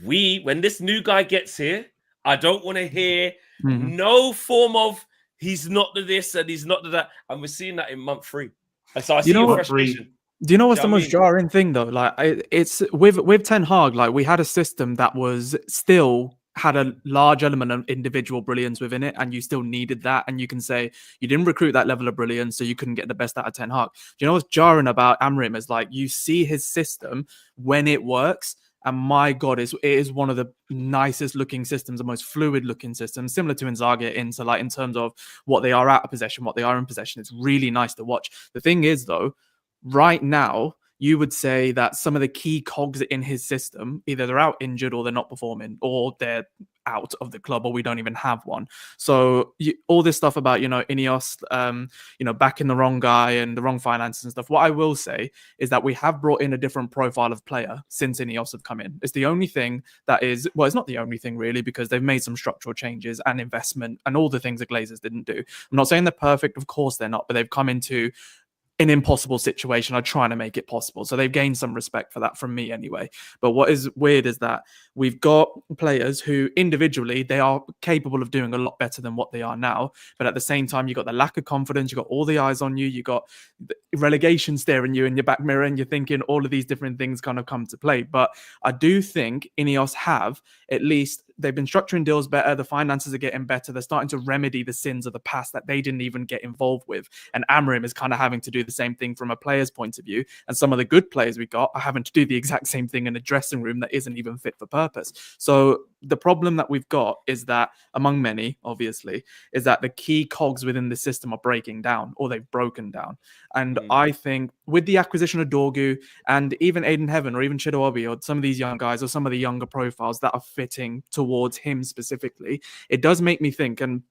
when this new guy gets here, I don't want to hear no form of he's not the this and he's not the that. And we're seeing that in month 3. And so I see your frustration. Do you know what's the most jarring thing though? Like it's with Ten Hag, like we had a system that was still had a large element of individual brilliance within it, and you still needed that. And you can say you didn't recruit that level of brilliance, so you couldn't get the best out of Ten Hag. Do you know what's jarring about Amorim is like you see his system when it works. And my God, it is one of the nicest looking systems, the most fluid looking systems, similar to Inzaghi in terms of what they are out of possession, what they are in possession. It's really nice to watch. The thing is, though, right now, you would say that some of the key cogs in his system, either they're out injured or they're not performing, or they're out of the club, or we don't even have one. So all this stuff about, INEOS, backing the wrong guy and the wrong finances and stuff. What I will say is that we have brought in a different profile of player since INEOS have come in. It's the only thing that is, well, it's not the only thing really, because they've made some structural changes and investment and all the things the Glazers didn't do. I'm not saying they're perfect. Of course they're not, but they've come into an impossible situation are trying to make it possible. So they've gained some respect for that from me anyway. But what is weird is that we've got players who individually, they are capable of doing a lot better than what they are now. But at the same time, you've got the lack of confidence, you've got all the eyes on you, you've got relegation staring you in your back mirror, and you're thinking all of these different things kind of come to play. But I do think INEOS have, at least, they've been structuring deals better. The finances are getting better. They're starting to remedy the sins of the past that they didn't even get involved with. And Amorim is kind of having to do the same thing from a player's point of view. And some of the good players we got are having to do the exact same thing in a dressing room that isn't even fit for purpose. So the problem that we've got is that, among many, obviously, is that the key cogs within the system are breaking down, or they've broken down. And I think with the acquisition of Dorgu and even Aiden Heaven or even Chido Obi or some of these young guys or some of the younger profiles that are fitting towards him specifically, it does make me think. And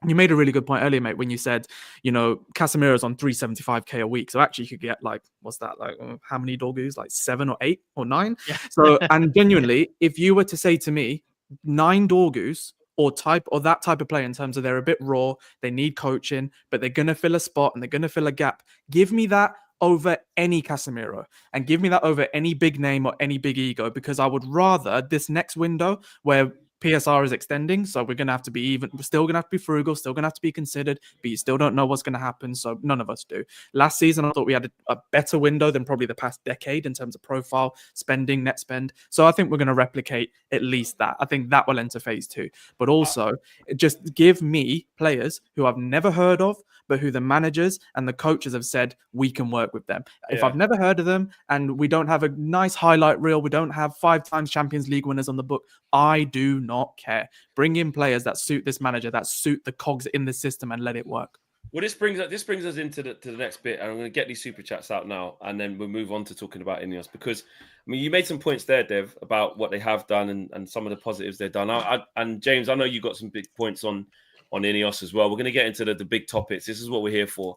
you made a really good point earlier, mate, when you said, you know, Casemiro's on 375k a week. So actually you could get like, what's that? Like how many Dorgus? Like 7 or 8 or 9? Yeah. So, and genuinely, if you were to say to me, 9 Dorgus or that type of player in terms of they're a bit raw, they need coaching, but they're going to fill a spot and they're going to fill a gap. Give me that over any Casemiro and give me that over any big name or any big ego, because I would rather this next window where PSR is extending, so we're going to have to be even. We're still going to have to be frugal, still going to have to be considered, but you still don't know what's going to happen, so none of us do. Last season, I thought we had a better window than probably the past decade in terms of profile, spending, net spend. So I think we're going to replicate at least that. I think that will enter phase 2. But also, just give me players who I've never heard of, but who the managers and the coaches have said we can work with them. If I've never heard of them and we don't have a nice highlight reel, we don't have 5 times Champions League winners on the book, I do not care. Bring in players that suit this manager, that suit the cogs in the system, and let it work. Well, this brings us into the next bit, and I'm going to get these super chats out now, and then we'll move on to talking about INEOS, because I mean you made some points there, Dev, about what they have done and some of the positives they've done. And James, I know you got some big points on INEOS as well. We're going to get into the big topics. This is what we're here for.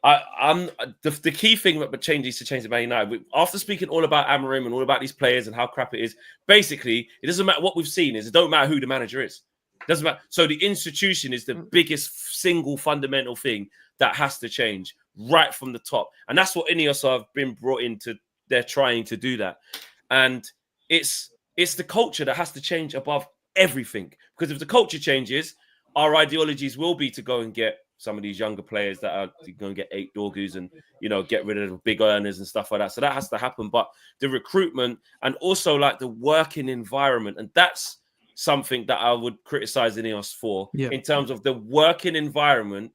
The key thing that changes to change the Man United, after speaking all about Amorim and all about these players and how crap it is, basically it doesn't matter what we've seen. It don't matter who the manager is. It doesn't matter. So the institution is the biggest single fundamental thing that has to change right from the top, and that's what INEOS have been brought into. They're trying to do that, and it's the culture that has to change above everything. Because if the culture changes, our ideologies will be to go and get some of these younger players that are going to get 8 Dorgus and, you know, get rid of the big earners and stuff like that. So that has to happen. But the recruitment and also like the working environment, and that's something that I would criticize INEOS for in terms of the working environment.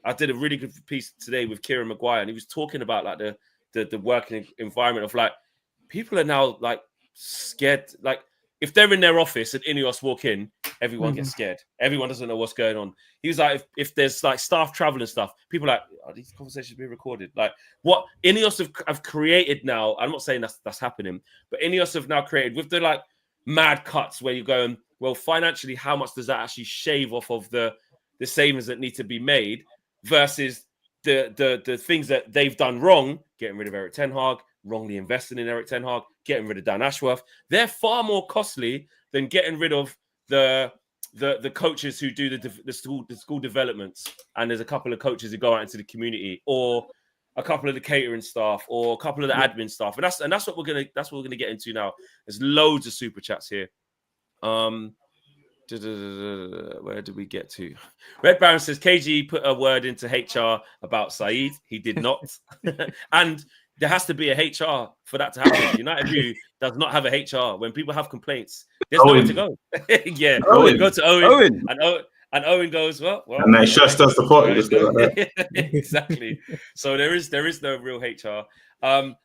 I did a really good piece today with Kieran Maguire, and he was talking about like the working environment of like people are now like scared. Like if they're in their office and INEOS walk in, everyone gets scared. Everyone doesn't know what's going on. He was like, if there's like staff travel and stuff, people are like, are these conversations being recorded? Like what INEOS have created now, I'm not saying that's happening, but INEOS have now created with the like mad cuts where you're going, well, financially, how much does that actually shave off of the savings that need to be made versus the things that they've done wrong, getting rid of Eric Ten Hag, wrongly investing in Eric Ten Hag, getting rid of Dan Ashworth. They're far more costly than getting rid of the coaches who do the school developments, and there's a couple of coaches who go out into the community, or a couple of the catering staff, or a couple of the admin staff, and that's what we're gonna get into now. There's loads of super chats here. Where did we get to? Red Baron says KG put a word into HR about Saeed. He did not, and there has to be a HR for that to happen. United View does not have a HR. When people have complaints, there's nowhere to go. Owen. Go to Owen. And Owen goes, well, and then just does the pot. Exactly. So there is no real HR.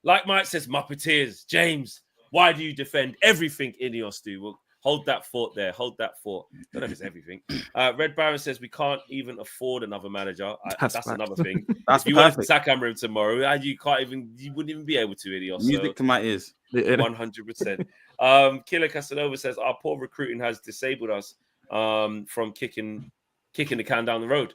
Like Mike says, Muppeteers. James, why do you defend everything INEOS do? Well, hold that thought there. Hold that thought. I don't know if it's everything. Red Baron says we can't even afford another manager. That's another thing. That's if you wanted to sack Amorim tomorrow, you wouldn't even be able to, INEOS. Music to my ears. 100%. Killer Casanova says our poor recruiting has disabled us from kicking the can down the road.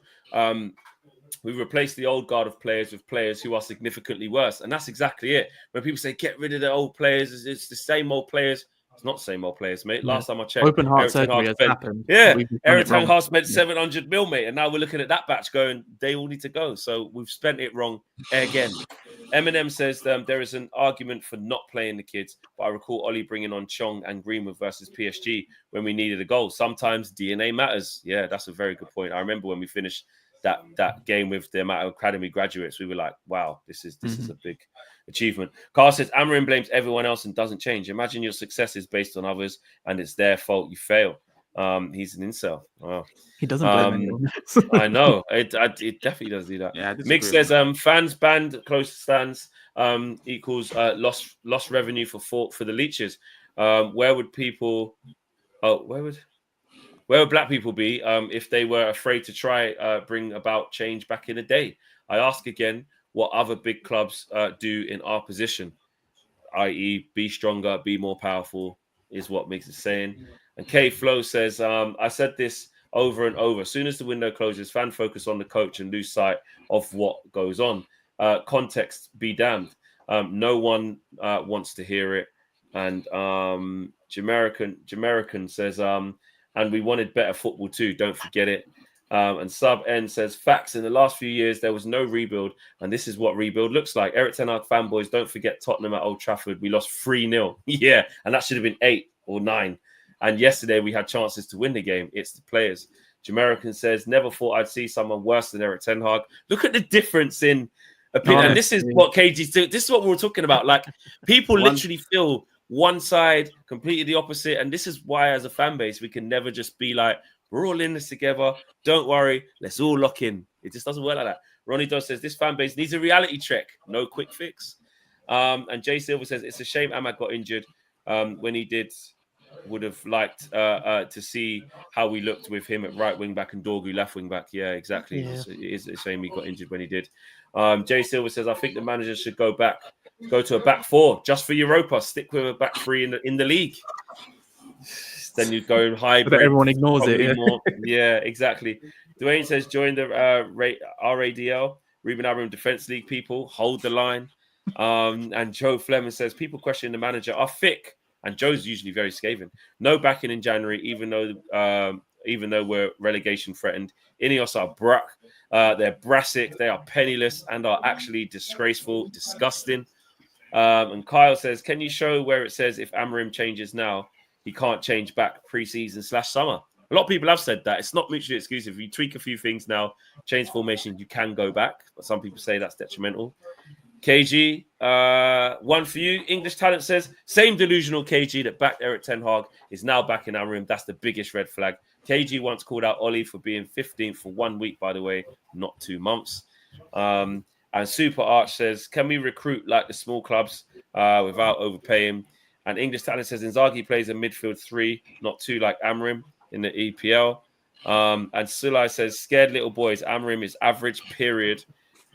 We've replaced the old guard of players with players who are significantly worse, and that's exactly it. When people say get rid of the old players, it's the same old players It's not the same old players, mate. Last time I checked, Open heart Eric Ten surgery Hag has spent, happened. yeah, We've done Eric it Ten wrong. Hag spent Yeah. 700 mil, mate, and now we're looking at that batch going, they all need to go. So we've spent it wrong again. Eminem says there is an argument for not playing the kids, but I recall Ollie bringing on Chong and Greenwood versus PSG when we needed a goal. Sometimes DNA matters. Yeah, that's a very good point. I remember when we finished that game with the amount of academy graduates, we were like, wow, this is a big achievement. Carl says Amorim blames everyone else and doesn't change. Imagine your success is based on others and it's their fault you fail. He's an incel. Wow. He doesn't blame anyone else. I know it definitely does do that. Yeah, I Mick disagree. says fans banned close stands equals lost revenue for the leeches. Where would black people be if they were afraid to try bring about change back in the day? I ask again, what other big clubs do in our position, i.e. be stronger, be more powerful, is what Mick is saying. And K Flo says, I said this over and over. As soon as the window closes, fan focus on the coach and lose sight of what goes on. Context be damned. No one wants to hear it. And Jamerican says, and we wanted better football too. Don't forget it. And Sub N says, facts, in the last few years, there was no rebuild. And this is what rebuild looks like. Eric Ten Hag fanboys, don't forget Tottenham at Old Trafford. We lost 3-0. Yeah. And that should have been 8 or 9. And yesterday we had chances to win the game. It's the players. Jamerican says, never thought I'd see someone worse than Eric Ten Hag. Look at the difference in opinion. And this is what KG's doing. This is what we were talking about. Like, people literally feel one side completely the opposite. And this is why, as a fan base, we can never just be like, we're all in this together. Don't worry. Let's all lock in. It just doesn't work like that. Ronnie Doe says, this fan base needs a reality check. No quick fix. And Jay Silver says, it's a shame Ahmad got injured. When he did, would have liked to see how we looked with him at right wing back and Dorgu left wing back. Yeah, exactly. Yeah. It is a shame he got injured when he did. Jay Silver says, I think the manager should go to a back 4 just for Europa. Stick with a back 3 in the league. Then you go high. But everyone ignores it. Yeah. More. Yeah, exactly. Dwayne says, join the RADL, Ruben Amorim Defense League people. Hold the line. And Joe Fleming says, people questioning the manager are thick. And Joe's usually very scathing. No backing in January, even though we're relegation threatened. INEOS are they're brassic, they are penniless, and are actually disgraceful, disgusting. And Kyle says, can you show where it says if Amorim changes now, he can't change back pre-season/summer? A lot of people have said that. It's not mutually exclusive. If you tweak a few things now, change formation, you can go back. But some people say that's detrimental. KG, one for you. English Talent says, same delusional KG that backed Eric Ten Hag is now back in Amorim. That's the biggest red flag. KG once called out Ollie for being 15th for 1 week, by the way, not 2 months. And Super Arch says, can we recruit like the small clubs without overpaying? And English Talent says, Inzaghi plays a midfield 3, not 2 like Amorim in the EPL. And Sulai says, scared little boys. Amorim is average, period.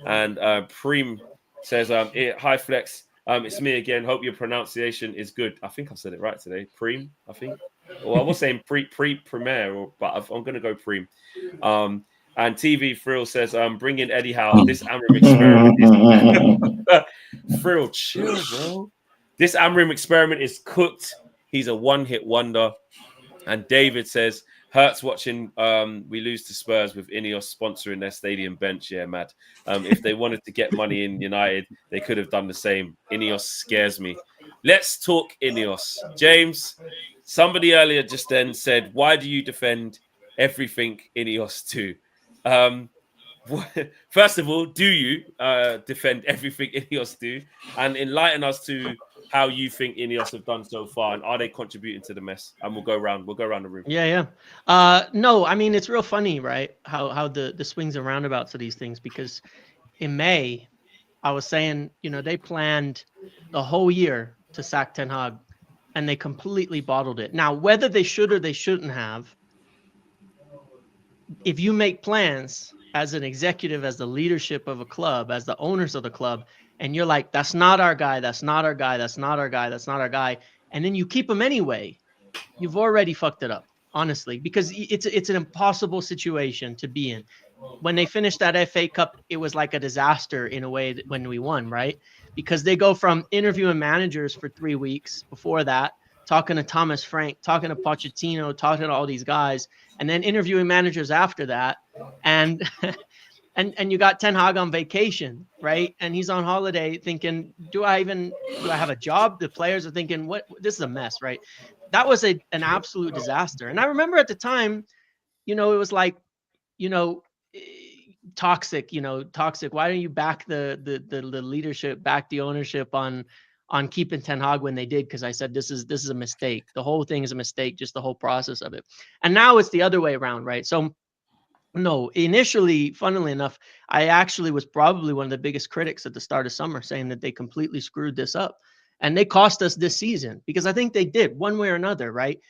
And Preem says, hi Flex, it's me again. Hope your pronunciation is good. I think I said it right today. Preem, I think. Well, I was saying premier, but I'm going to go Preem. And TV Frill says, bring in Eddie Howe. This Amorim experiment is Frill, chill, bro. This Amorim experiment is cooked. He's a one-hit wonder. And David says, hurts watching we lose to Spurs with INEOS sponsoring their stadium bench. Yeah, mad. If they wanted to get money in United, they could have done the same. INEOS scares me. Let's talk INEOS. James, somebody earlier just then said, why do you defend everything INEOS do? First of all, do you defend everything INEOS do? And enlighten us to how you think INEOS have done so far, and are they contributing to the mess? And we'll go around the room. Yeah. No, I mean, it's real funny, right? How the swings and roundabouts of these things, because in May, I was saying, they planned the whole year to sack Ten Hag, and they completely bottled it. Now, whether they should or they shouldn't have, if you make plans as an executive, as the leadership of a club, as the owners of the club, and you're like, that's not our guy, that's not our guy, that's not our guy, that's not our guy, and then you keep him anyway, you've already fucked it up, honestly, because it's an impossible situation to be in. When they finished that FA Cup, it was like a disaster in a way when we won, right? Because they go from interviewing managers for 3 weeks before that talking to Thomas Frank, talking to Pochettino, talking to all these guys, and then interviewing managers after that. And and you got Ten Hag on vacation, right? And he's on holiday thinking, do I have a job? The players are thinking, this is a mess, right? That was an absolute disaster. And I remember at the time, it was like, toxic. Why don't you back the leadership, back the ownership on keeping Ten Hag when they did? Because I said this is a mistake. The whole thing is a mistake, just the whole process of it. And now it's the other way around, right? So no, initially, funnily enough, I actually was probably one of the biggest critics at the start of summer, saying that they completely screwed this up. And they cost us this season, because I think they did one way or another, right?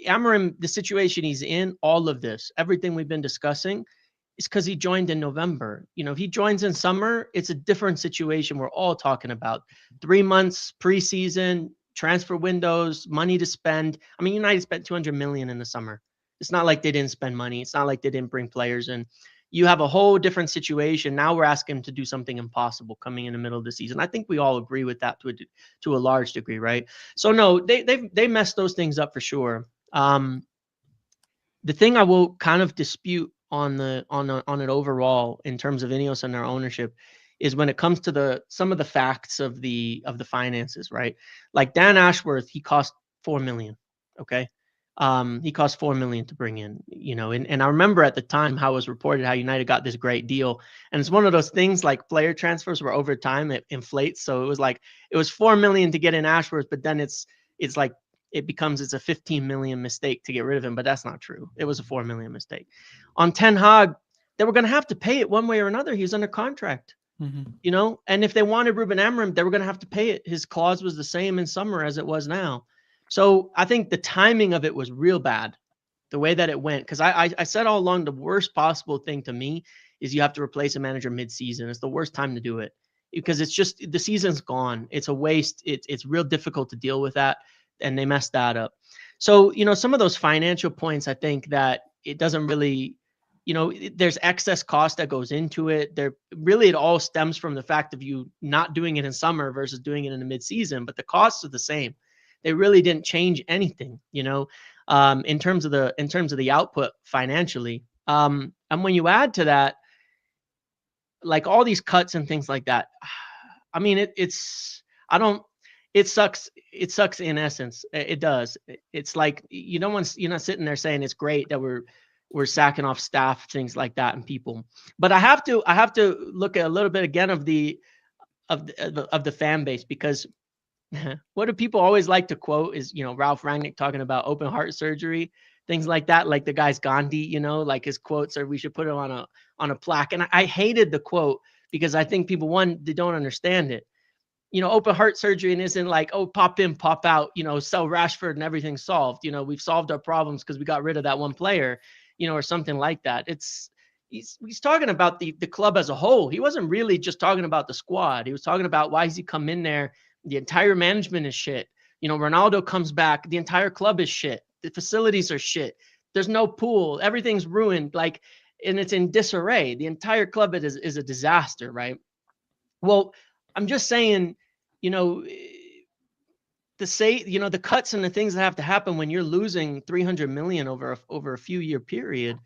Amorim, the situation he's in, all of this, everything we've been discussing, is because he joined in November. If he joins in summer, it's a different situation we're all talking about. 3 months, preseason, transfer windows, money to spend. I mean, United spent 200 million in the summer. It's not like they didn't spend money. It's not like they didn't bring players in. You have a whole different situation. Now we're asking him to do something impossible coming in the middle of the season. I think we all agree with that to a large degree, right? So no, they messed those things up for sure. The thing I will kind of dispute on it overall in terms of INEOS and their ownership is when it comes to some of the facts of the finances, right? Like Dan Ashworth, he cost 4 million. Okay. He cost 4 million to bring in, and I remember at the time how it was reported how United got this great deal. And it's one of those things like player transfers where over time it inflates. So it was 4 million to get in Ashworth, but then it's like it's a 15 million mistake to get rid of him. But that's not true. It was a 4 million mistake. On Ten Hag, they were going to have to pay it one way or another. He was under contract, and if they wanted Ruben Amorim, they were going to have to pay it. His clause was the same in summer as it was now. So I think the timing of it was real bad, the way that it went. Because I said all along, the worst possible thing to me is you have to replace a manager mid-season. It's the worst time to do it, because it's just the season's gone. It's a waste. It's real difficult to deal with that, and they messed that up. So some of those financial points, I think that it doesn't really, there's excess cost that goes into it. It all stems from the fact of you not doing it in summer versus doing it in the mid-season, but the costs are the same. They really didn't change anything, in terms of the output financially. And when you add to that, like all these cuts and things like that, I mean, it sucks. It sucks in essence. It does. It's like, you're not sitting there saying it's great that we're sacking off staff, things like that, and people. But I have to look at a little bit again of the fan base, because what do people always like to quote is, Ralph Rangnick talking about open heart surgery, things like that. Like the guy's Gandhi, like his quotes are, we should put it on a plaque. And I hated the quote, because I think people, they don't understand it. Open heart surgery and isn't like, oh, pop in, pop out, sell Rashford and everything's solved. We've solved our problems because we got rid of that one player, or something like that. He's talking about the club as a whole. He wasn't really just talking about the squad. He was talking about, why has he come in there? The entire management is shit. Ronaldo comes back. The entire club is shit. The facilities are shit. There's no pool. Everything's ruined. And it's in disarray. The entire club is a disaster, right? Well, I'm just saying, the cuts and the things that have to happen when you're losing 300 million over a few year period,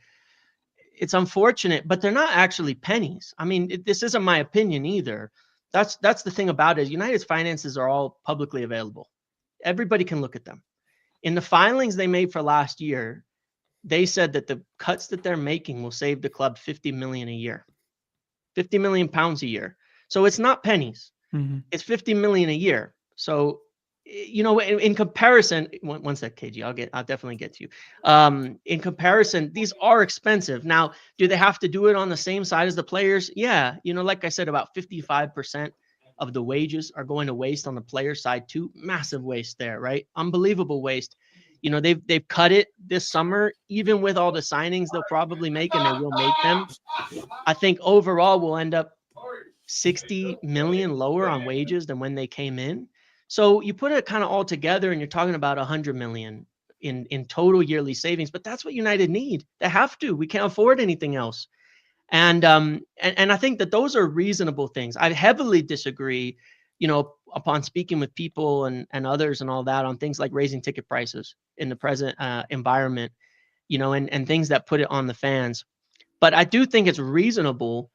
it's unfortunate, but they're not actually pennies. I mean, this isn't my opinion either. That's the thing about it. United's finances are all publicly available. Everybody can look at them. In the filings they made for last year, they said that the cuts that they're making will save the club 50 million a year, 50 million pounds a year. So it's not pennies. It's 50 million a year. So, in comparison, one sec, KG, I'll definitely get to you. In comparison, these are expensive. Now, do they have to do it on the same side as the players? Yeah. Like I said, about 55% of the wages are going to waste on the player side too. Massive waste there, right? Unbelievable waste. They've cut it this summer, even with all the signings they'll probably make, and they will make them. I think overall we'll end up 60 million lower on wages than when they came in. So you put it kind of all together and you're talking about 100 million in total yearly savings, but that's what United need. They have to. We can't afford anything else. And I think that those are reasonable things. I heavily disagree, upon speaking with people and others and all that on things like raising ticket prices in the present environment, and things that put it on the fans. But I do think it's reasonable.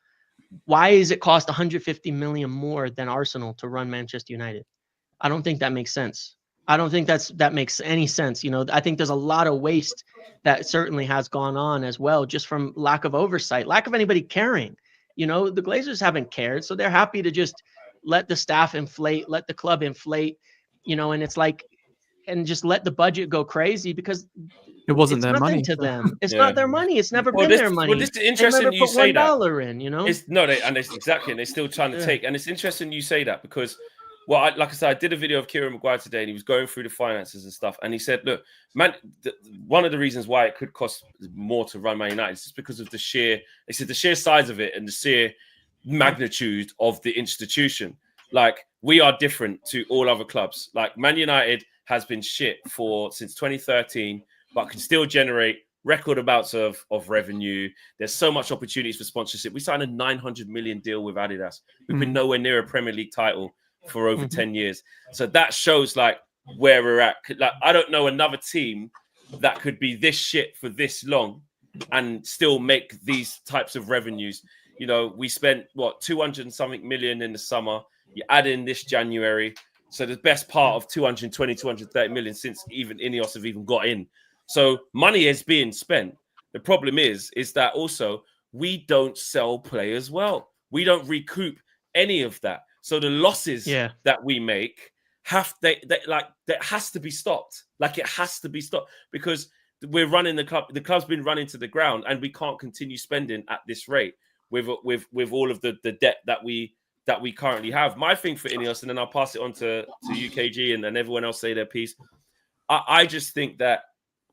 Why is it cost 150 million more than Arsenal to run Manchester United? I don't think that makes sense. I don't think that makes any sense. I think there's a lot of waste that certainly has gone on as well, just from lack of oversight, lack of anybody caring. The Glazers haven't cared, so they're happy to just let the staff inflate, let the club inflate, and it's like, and just let the budget go crazy because It wasn't it's their nothing money. to them. It's Yeah. not their money. It's never Well, been their money. this is They interesting never you put say that. $1 in. It's exactly, and they're still trying to take. And it's interesting you say that because, like I said, I did a video of Kieran Maguire today, and he was going through the finances and stuff, and he said, "Look, man, one of the reasons why it could cost more to run Man United is just because of the sheer size of it and the sheer magnitude of the institution. Like, we are different to all other clubs. Like, Man United has been shit since 2013, but can still generate record amounts of revenue. There's so much opportunities for sponsorship. We signed a 900 million deal with Adidas. We've been nowhere near a Premier League title for over 10 years. So that shows like where we're at. Like, I don't know another team that could be this shit for this long and still make these types of revenues. We spent 200 and something million in the summer. You add in this January. So the best part of 220, 230 million since even INEOS have even got in. So money is being spent. The problem is that also we don't sell players well. We don't recoup any of that. So the losses that we make that has to be stopped. Like, it has to be stopped because we're running the club. The club's been running to the ground, and we can't continue spending at this rate with all of the debt that we currently have. My thing for INEOS, and then I'll pass it on to UKG and everyone else say their piece. I just think that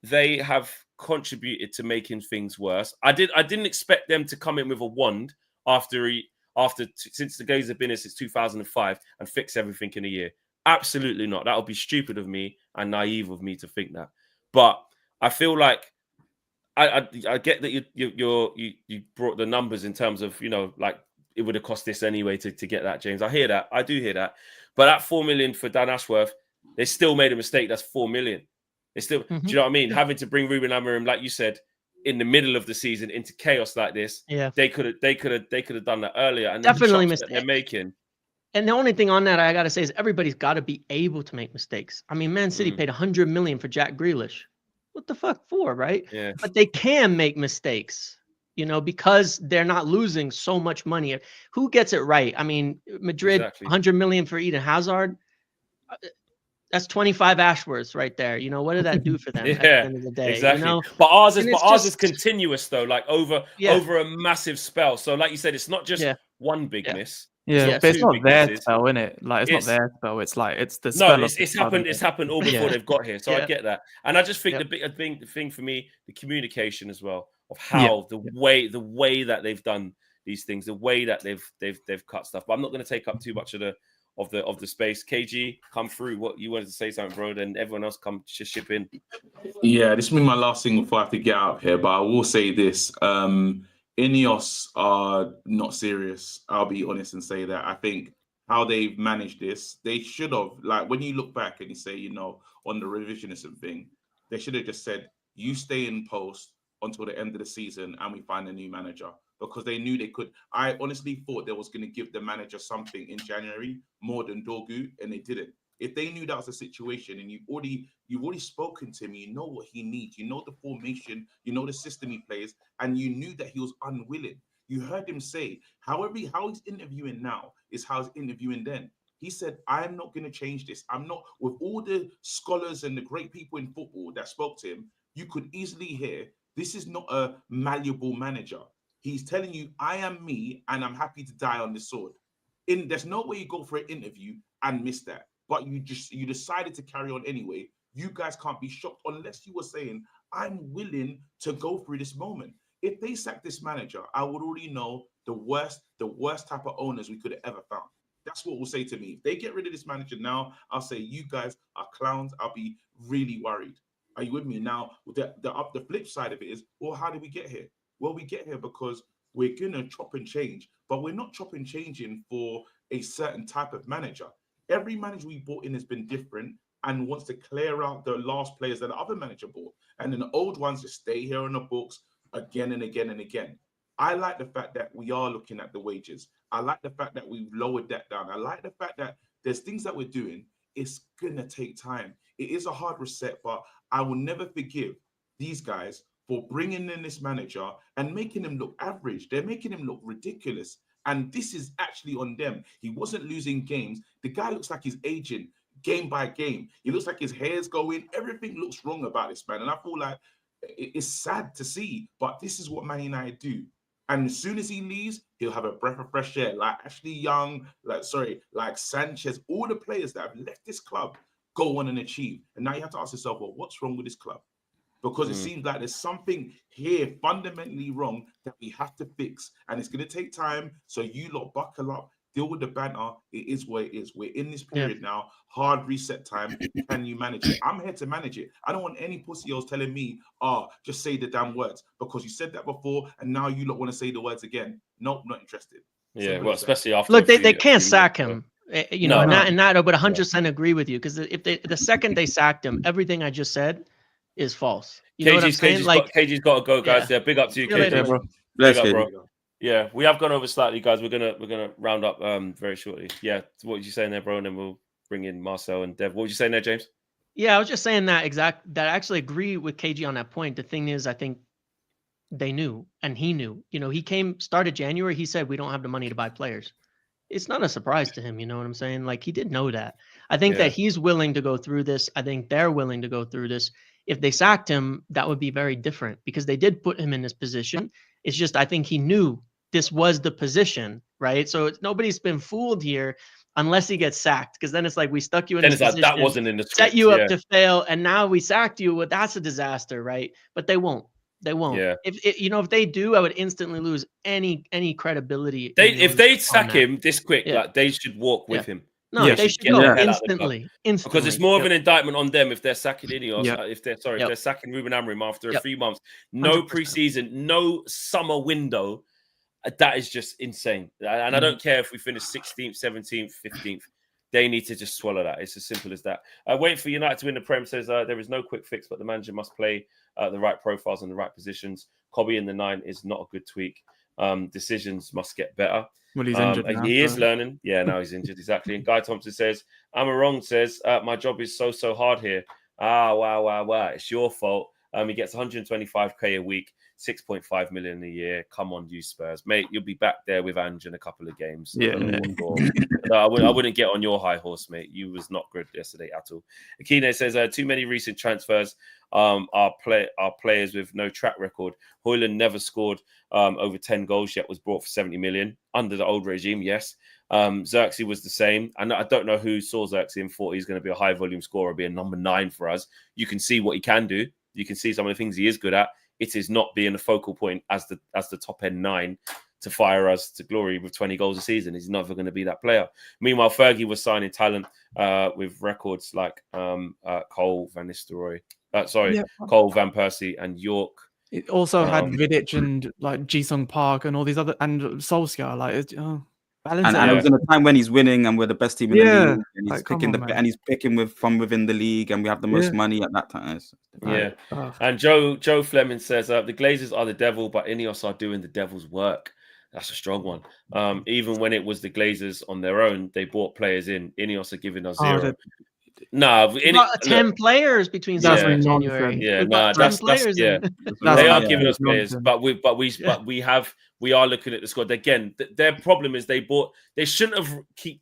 they have contributed to making things worse. I didn't expect them to come in with a wand since the Glazers have been here since 2005 and fix everything in a year. Absolutely not. That would be stupid of me and naive of me to think that. But I feel like I get that you brought the numbers in terms of, like, it would have cost this anyway to get that, James. I hear that. I do hear that. But at 4 million for Dan Ashworth, they still made a mistake. That's 4 million. They still, do you know what I mean? Having to bring Ruben Amorim, like you said, in the middle of the season into chaos like this. Yeah, they could have done that earlier. And definitely the they're making. And the only thing on that I gotta say is everybody's got to be able to make mistakes. I mean, Man City paid 100 million for Jack Grealish. What the fuck for, right? Yeah. But they can make mistakes, because they're not losing so much money. Who gets it right? I mean, Madrid, 100 million for Eden Hazard. That's 25 Ashworths right there. What did that do for them at the end of the day? Exactly. But ours is continuous though, like over a massive spell. So like you said, it's not just one big miss. Yeah, but it's not their spell, innit? Like, it's not their spell. It's like the spell. No, it's happened. It's happened all before they've got here. So I get that, and I just think the thing for me, the communication as well of how the way that they've done these things, the way that they've cut stuff. But I'm not going to take up too much of the space. KG, come through. What you wanted to say something, bro? Then everyone else come ship in. Yeah, this will be my last thing before I have to get out of here. But I will say this: INEOS are not serious. I'll be honest and say that. I think how they've managed this, they should have, like, when you look back and you say, on the revisionism thing, they should have just said, you stay in post until the end of the season and we find a new manager, because they knew they could. I honestly thought they was going to give the manager something in January more than Dorgu, and they didn't. If they knew that was the situation, and you've already spoken to him, you know what he needs, you know the formation, you know the system he plays, and you knew that he was unwilling. You heard him say, how he's interviewing now is how he's interviewing then. He said, I'm not going to change this. I'm not. With all the scholars and the great people in football that spoke to him, you could easily hear, this is not a malleable manager. He's telling you, I am me, and I'm happy to die on this sword. There's no way you go for an interview and miss that. But you decided to carry on anyway. You guys can't be shocked unless you were saying, I'm willing to go through this moment. If they sacked this manager, I would already know the worst type of owners we could have ever found. That's what we'll say to me. If they get rid of this manager now, I'll say, you guys are clowns. I'll be really worried. Are you with me? Now, the flip side of it is, well, how did we get here? Well, we get here because we're going to chop and change, but we're not chop and changing for a certain type of manager. Every manager we brought in has been different and wants to clear out the last players that the other manager bought. And then the old ones just stay here on the books again and again and again. I like the fact that we are looking at the wages. I like the fact that we've lowered that down. I like the fact that there's things that we're doing. It's going to take time. It is a hard reset, but I will never forgive these guys for bringing in this manager and making him look average. They're making him look ridiculous. And this is actually on them. He wasn't losing games. The guy looks like he's aging game by game. He looks like his hair's going. Everything looks wrong about this man. And I feel like it's sad to see, but this is what Man United do. And as soon as he leaves, he'll have a breath of fresh air. Like Ashley Young, like Sanchez, all the players that have left this club go on and achieve. And now you have to ask yourself, well, what's wrong with this club? Because it seems like there's something here fundamentally wrong that we have to fix. And it's going to take time. So you lot buckle up, deal with the banter. It is what it is. We're in this period now. Hard reset time. Can you manage it? I'm here to manage it. I don't want any pussy-os telling me, just say the damn words. Because you said that before, and now you lot want to say the words again. Nope, not interested. Yeah, well, especially after. Look, they can't sack him. You know, No. and that I would 100% agree with you, because if the second they sacked him, everything I just said is false. You know what I'm saying? KG's got to go, guys. Yeah, big up to you, See you later, KG. bro. Big up, bro. Yeah, we have gone over slightly, guys. We're gonna round up very shortly. Yeah, what were you saying there, bro? And then we'll bring in Marcel and Dev. What were you saying there, James? Yeah, I was just saying that I actually agree with KG on that point. The thing is, I think they knew, and he knew. You know, he started January. He said we don't have the money to buy players. It's not a surprise to him. You know what I'm saying? Like, he did know that. I think that he's willing to go through this. I think they're willing to go through this. If they sacked him, that would be very different, because they did put him in this position. It's just, I think he knew this was the position, right? So nobody's been fooled here unless he gets sacked, because then it's like, we stuck you in this position, that wasn't in the script, set you up to fail, and now we sacked you. Well, that's a disaster, right? But they won't. They won't. Yeah. If they do, I would instantly lose any credibility. If they sack him this quick, like, they should walk with him. No, they should go instantly. Because it's more of an indictment on them if they're sacking INEOS. If they're sacking Ruben Amorim after a few months, no 100%. Preseason, no summer window. That is just insane. And I don't care if we finish 16th, 17th, 15th. They need to just swallow that. It's as simple as that. Waiting for United to win the Prem says there is no quick fix, but the manager must play the right profiles and the right positions. Cobby in the 9 is not a good tweak. Decisions must get better. Well, he's injured now, he is learning. Yeah, now he's injured. Exactly. And Guy Thompson says, Amorim says, my job is so hard here. Wow. It's your fault. He gets 125k a week, 6.5 million a year. Come on, you Spurs, mate. You'll be back there with Ange in a couple of games. Yeah. No, I wouldn't get on your high horse, mate. You was not good yesterday at all. Akine says too many recent transfers are players with no track record. Højlund never scored over 10 goals yet, was bought for 70 million under the old regime. Yes. Xerxes was the same. And I don't know who saw Xerxes and thought he's going to be a high volume scorer, be a number 9 for us. You can see what he can do. You can see some of the things he is good at. It is not being a focal point as the top end 9 to fire us to glory with 20 goals a season. He's never going to be that player. Meanwhile, Fergie was signing talent with records like Cole, Van Nistelrooy. Cole, Van Persie, and York. It also had Vidic and like Ji-sung Park and all these other, and Solskjaer. Like, and it was in a time when he's winning and we're the best team in the league, and he's like, picking from within the league, and we have the most money at that time. And Joe Fleming says the Glazers are the devil, but INEOS are doing the devil's work. That's a strong one. Even when it was the Glazers on their own, they bought players in. INEOS are giving us 0. No, 10 players between January. Yeah, that's they are giving us players, but we are looking at the squad again. Their problem is they shouldn't have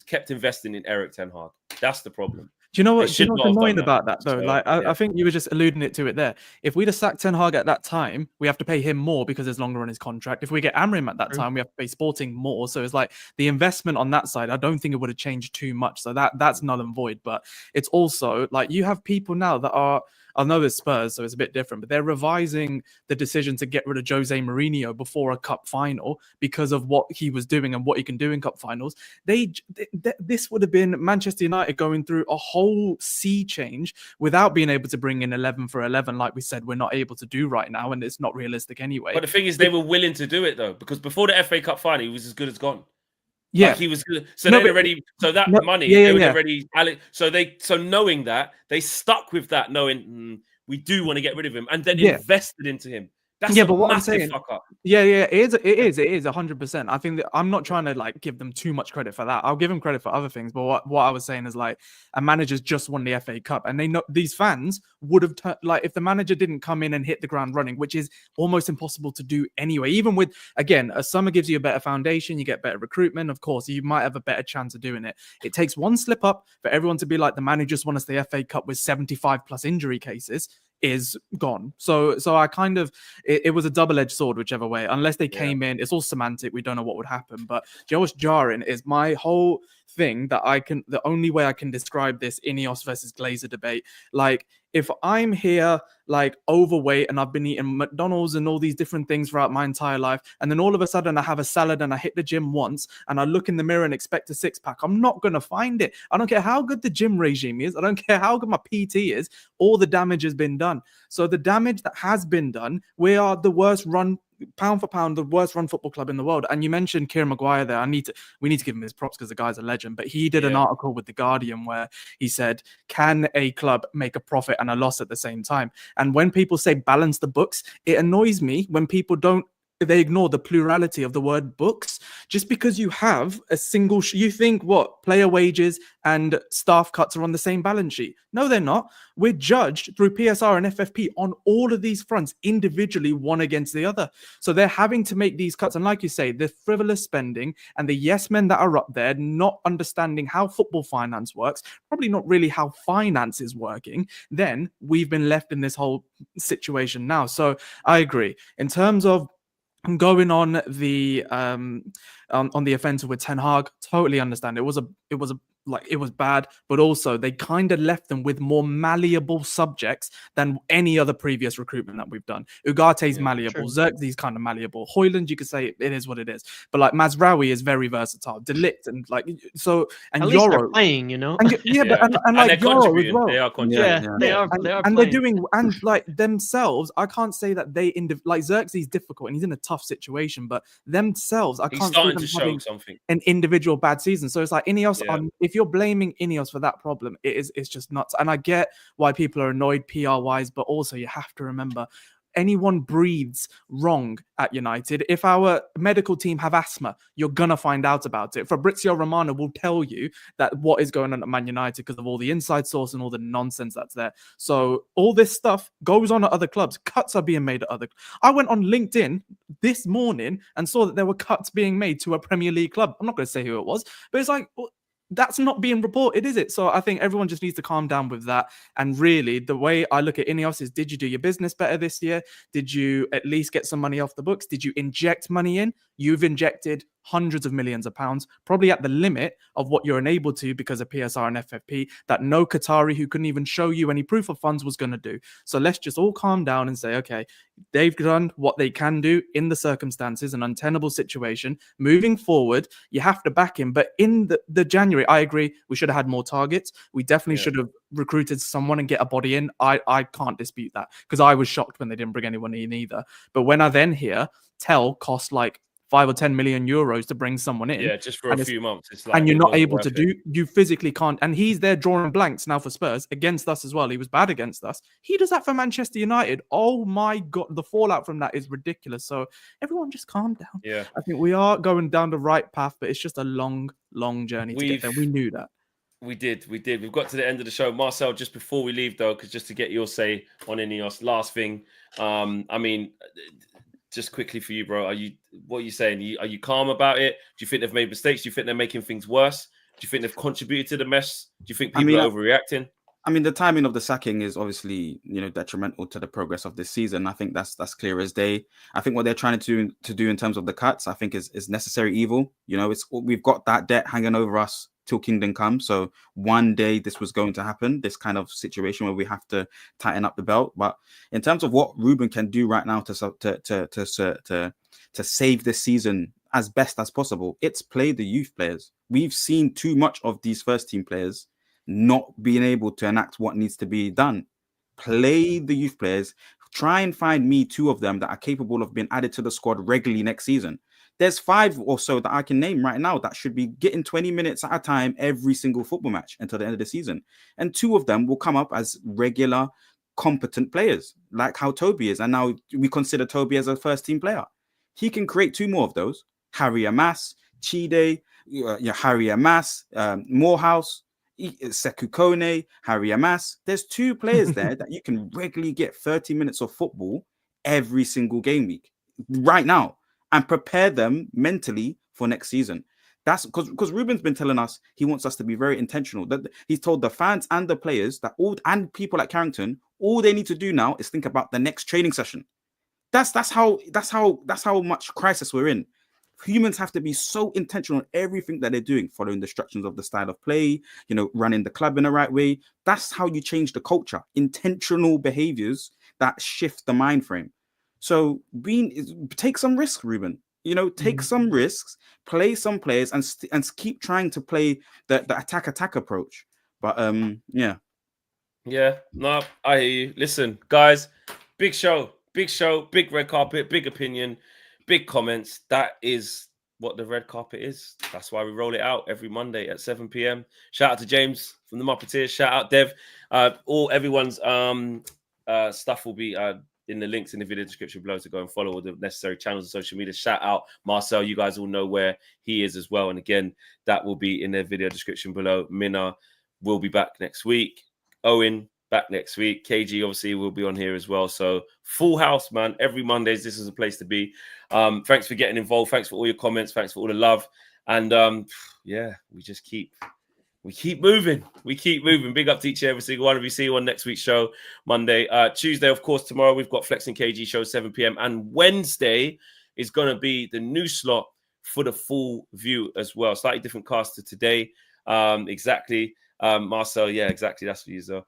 kept investing in Erik ten Hag. That's the problem. Do you know what's annoying about that though? I think you were just alluding to it there. If we'd have sacked Ten Hag at that time, we have to pay him more because there's longer on his contract. If we get Amorim at that time, we have to pay Sporting more. So it's like the investment on that side, I don't think it would have changed too much. So that's null and void. But it's also like you have people now that are, I know it's Spurs, so it's a bit different, but they're revising the decision to get rid of Jose Mourinho before a cup final because of what he was doing and what he can do in cup finals. This would have been Manchester United going through a whole sea change without being able to bring in 11 for 11, like we said, we're not able to do right now, and it's not realistic anyway. But the thing is, they were willing to do it though, because before the FA Cup final, he was as good as gone. Yeah. Like he was gonna, so No, they'd but- already, so that no, money, yeah, they would yeah. already, so knowing that, they stuck with that, knowing we do want to get rid of him, and then Yeah. invested into him. That's Yeah, a but what I'm massive saying, fuck up. yeah, it is 100%. I think that I'm not trying to like give them too much credit for that. I'll give them credit for other things, but what I was saying is like a manager's just won the FA Cup, and they know these fans would have like if the manager didn't come in and hit the ground running, which is almost impossible to do anyway. Even with again, a summer gives you a better foundation, you get better recruitment. Of course, you might have a better chance of doing it. It takes one slip up for everyone to be like the managers won us the FA Cup with 75 plus injury cases. Is gone. So I kind of it was a double-edged sword whichever way. Unless they came in, it's all semantic. We don't know what would happen. But do you know what's jarring is my whole thing that the only way I can describe this INEOS versus Glazer debate. Like if I'm here like overweight and I've been eating McDonald's and all these different things throughout my entire life, and then all of a sudden I have a salad and I hit the gym once and I look in the mirror and expect a six-pack, I'm not going to find it. I don't care how good the gym regime is. I don't care how good my PT is. All the damage has been done. So the damage that has been done, we are the worst run, pound for pound, the worst run football club in the world. And you mentioned Kieran Maguire there. We need to give him his props because the guy's a legend. But he did an article with The Guardian where he said, can a club make a profit and a loss at the same time? And when people say balance the books, it annoys me when people they ignore the plurality of the word books. Just because you have a single, you think what player wages and staff cuts are on the same balance sheet. No, they're not. We're judged through PSR and FFP on all of these fronts individually, one against the other. So they're having to make these cuts. And like you say, the frivolous spending and the yes men that are up there, not understanding how football finance works, probably not really how finance is working, then we've been left in this whole situation now. So I agree. In terms of going on the offensive with Ten Hag, totally understand. It was bad, but also they kind of left them with more malleable subjects than any other previous recruitment that we've done. Ugate's malleable, Xerxes kind of malleable. Hoyland, you could say it is what it is, but like Mazraoui is very versatile. Delict and like so, and at least Yoro they're playing, you know. and, but like they're Yoro as well. They are contributing. They are And they're doing, and like themselves, I can't say that like Xerxes is difficult and he's in a tough situation, but themselves, I can't see them having an individual bad season. So it's like INEOS, if you're blaming INEOS for that problem, it's just nuts. And I get why people are annoyed PR wise, but also you have to remember, anyone breathes wrong at United. If our medical team have asthma, you're going to find out about it. Fabrizio Romano will tell you that what is going on at Man United because of all the inside source and all the nonsense that's there. So all this stuff goes on at other clubs. Cuts are being made at other. I went on LinkedIn this morning and saw that there were cuts being made to a Premier League club. I'm not going to say who it was, but it's like, well, that's not being reported, is it? So I think everyone just needs to calm down with that. And really, the way I look at INEOS is, did you do your business better this year? Did you at least get some money off the books? Did you inject money in? You've injected hundreds of millions of pounds, probably at the limit of what you're enabled to because of PSR and FFP, that no Qatari who couldn't even show you any proof of funds was going to do. So let's just all calm down and say, okay, they've done what they can do in the circumstances, an untenable situation. Moving forward, you have to back him. But in the January, I agree, we should have had more targets. We definitely should have recruited someone and get a body in. I can't dispute that because I was shocked when they didn't bring anyone in either. But when I then hear Tell cost like 5 or 10 million euros to bring someone in. Yeah, just for a few months. It's like, and you're not able to do, you physically can't. And he's there drawing blanks now for Spurs against us as well. He was bad against us. He does that for Manchester United. Oh my God, the fallout from that is ridiculous. So everyone just calm down. Yeah. I think we are going down the right path, but it's just a long, long journey to get there. We knew that. We did. We've got to the end of the show. Marcel, just before we leave though, because just to get your say on INEOS, last thing. I mean, just quickly for you, bro. What are you saying? Are you calm about it? Do you think they've made mistakes? Do you think they're making things worse? Do you think they've contributed to the mess? Do you think people are overreacting? I mean, the timing of the sacking is obviously, detrimental to the progress of this season. I think that's clear as day. I think what they're trying to do in terms of the cuts, I think is necessary evil. We've got that debt hanging over us till kingdom come. So one day this was going to happen, this kind of situation where we have to tighten up the belt. But in terms of what Ruben can do right now to save this season as best as possible, it's play the youth players. We've seen too much of these first team players not being able to enact what needs to be done. Play the youth players. Try and find me 2 of them that are capable of being added to the squad regularly next season. There's 5 or so that I can name right now that should be getting 20 minutes at a time every single football match until the end of the season. And 2 of them will come up as regular, competent players, like how Toby is. And now we consider Toby as a first team player. He can create 2 more of those. Harry Amas, Chide, Harry Amas, Morehouse, Sekou Kone, Harry Amas. There's 2 players there that you can regularly get 30 minutes of football every single game week right now, and prepare them mentally for next season. That's because Ruben's been telling us he wants us to be very intentional. That he's told the fans and the players that and people at Carrington, all they need to do now is think about the next training session. That's how much crisis we're in. Humans have to be so intentional in everything that they're doing, following the instructions of the style of play, running the club in the right way. That's how you change the culture. Intentional behaviors that shift the mind frame. So take some risks, Ruben. Take some risks, play some players, and keep trying to play the attack approach. But yeah. No, I hear you. Listen, guys, big show, big red carpet, big opinion, big comments. That is what the red carpet is. That's why we roll it out every Monday at 7 p.m. Shout out to James from the Muppeteers. Shout out Dev. Everyone's stuff will be in the links in the video description below to go and follow all the necessary channels and social media. Shout out Marcel. You guys all know where he is as well. And again, that will be in the video description below. Minna will be back next week. Owen back next week. KG obviously will be on here as well. So full house, man. Every Mondays, this is a place to be. Thanks for getting involved. Thanks for all your comments. Thanks for all the love. And we keep moving. Big up to each and every single one of you. See you on next week's show, Monday. Tuesday, of course, tomorrow we've got Flex and KG show 7 p.m. And Wednesday is going to be the new slot for the full view as well. Slightly different cast to today. Exactly. Marcel, yeah, exactly. That's for you, so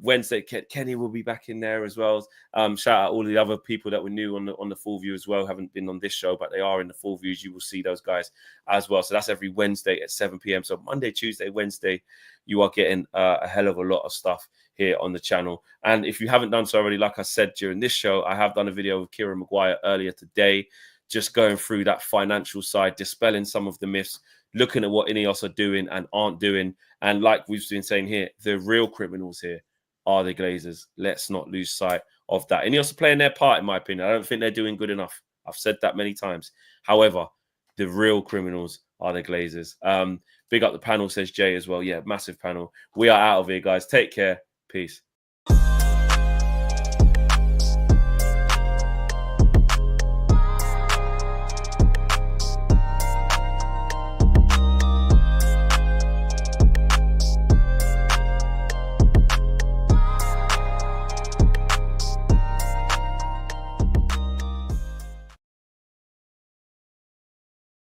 Wednesday, Kenny will be back in there as well. Shout out all the other people that were new on the full view as well, haven't been on this show, but they are in the full views. You will see those guys as well. So that's every Wednesday at 7 p.m. So Monday, Tuesday, Wednesday, you are getting a hell of a lot of stuff here on the channel. And if you haven't done so already, like I said during this show, I have done a video with Kieran Maguire earlier today, just going through that financial side, dispelling some of the myths, looking at what INEOS are doing and aren't doing. And like we've been saying here, the real criminals here are the Glazers. Let's not lose sight of that. INEOS are playing their part, in my opinion. I don't think they're doing good enough. I've said that many times. However, the real criminals are the Glazers. Big up the panel, says Jay as well. Yeah, massive panel. We are out of here, guys. Take care. Peace.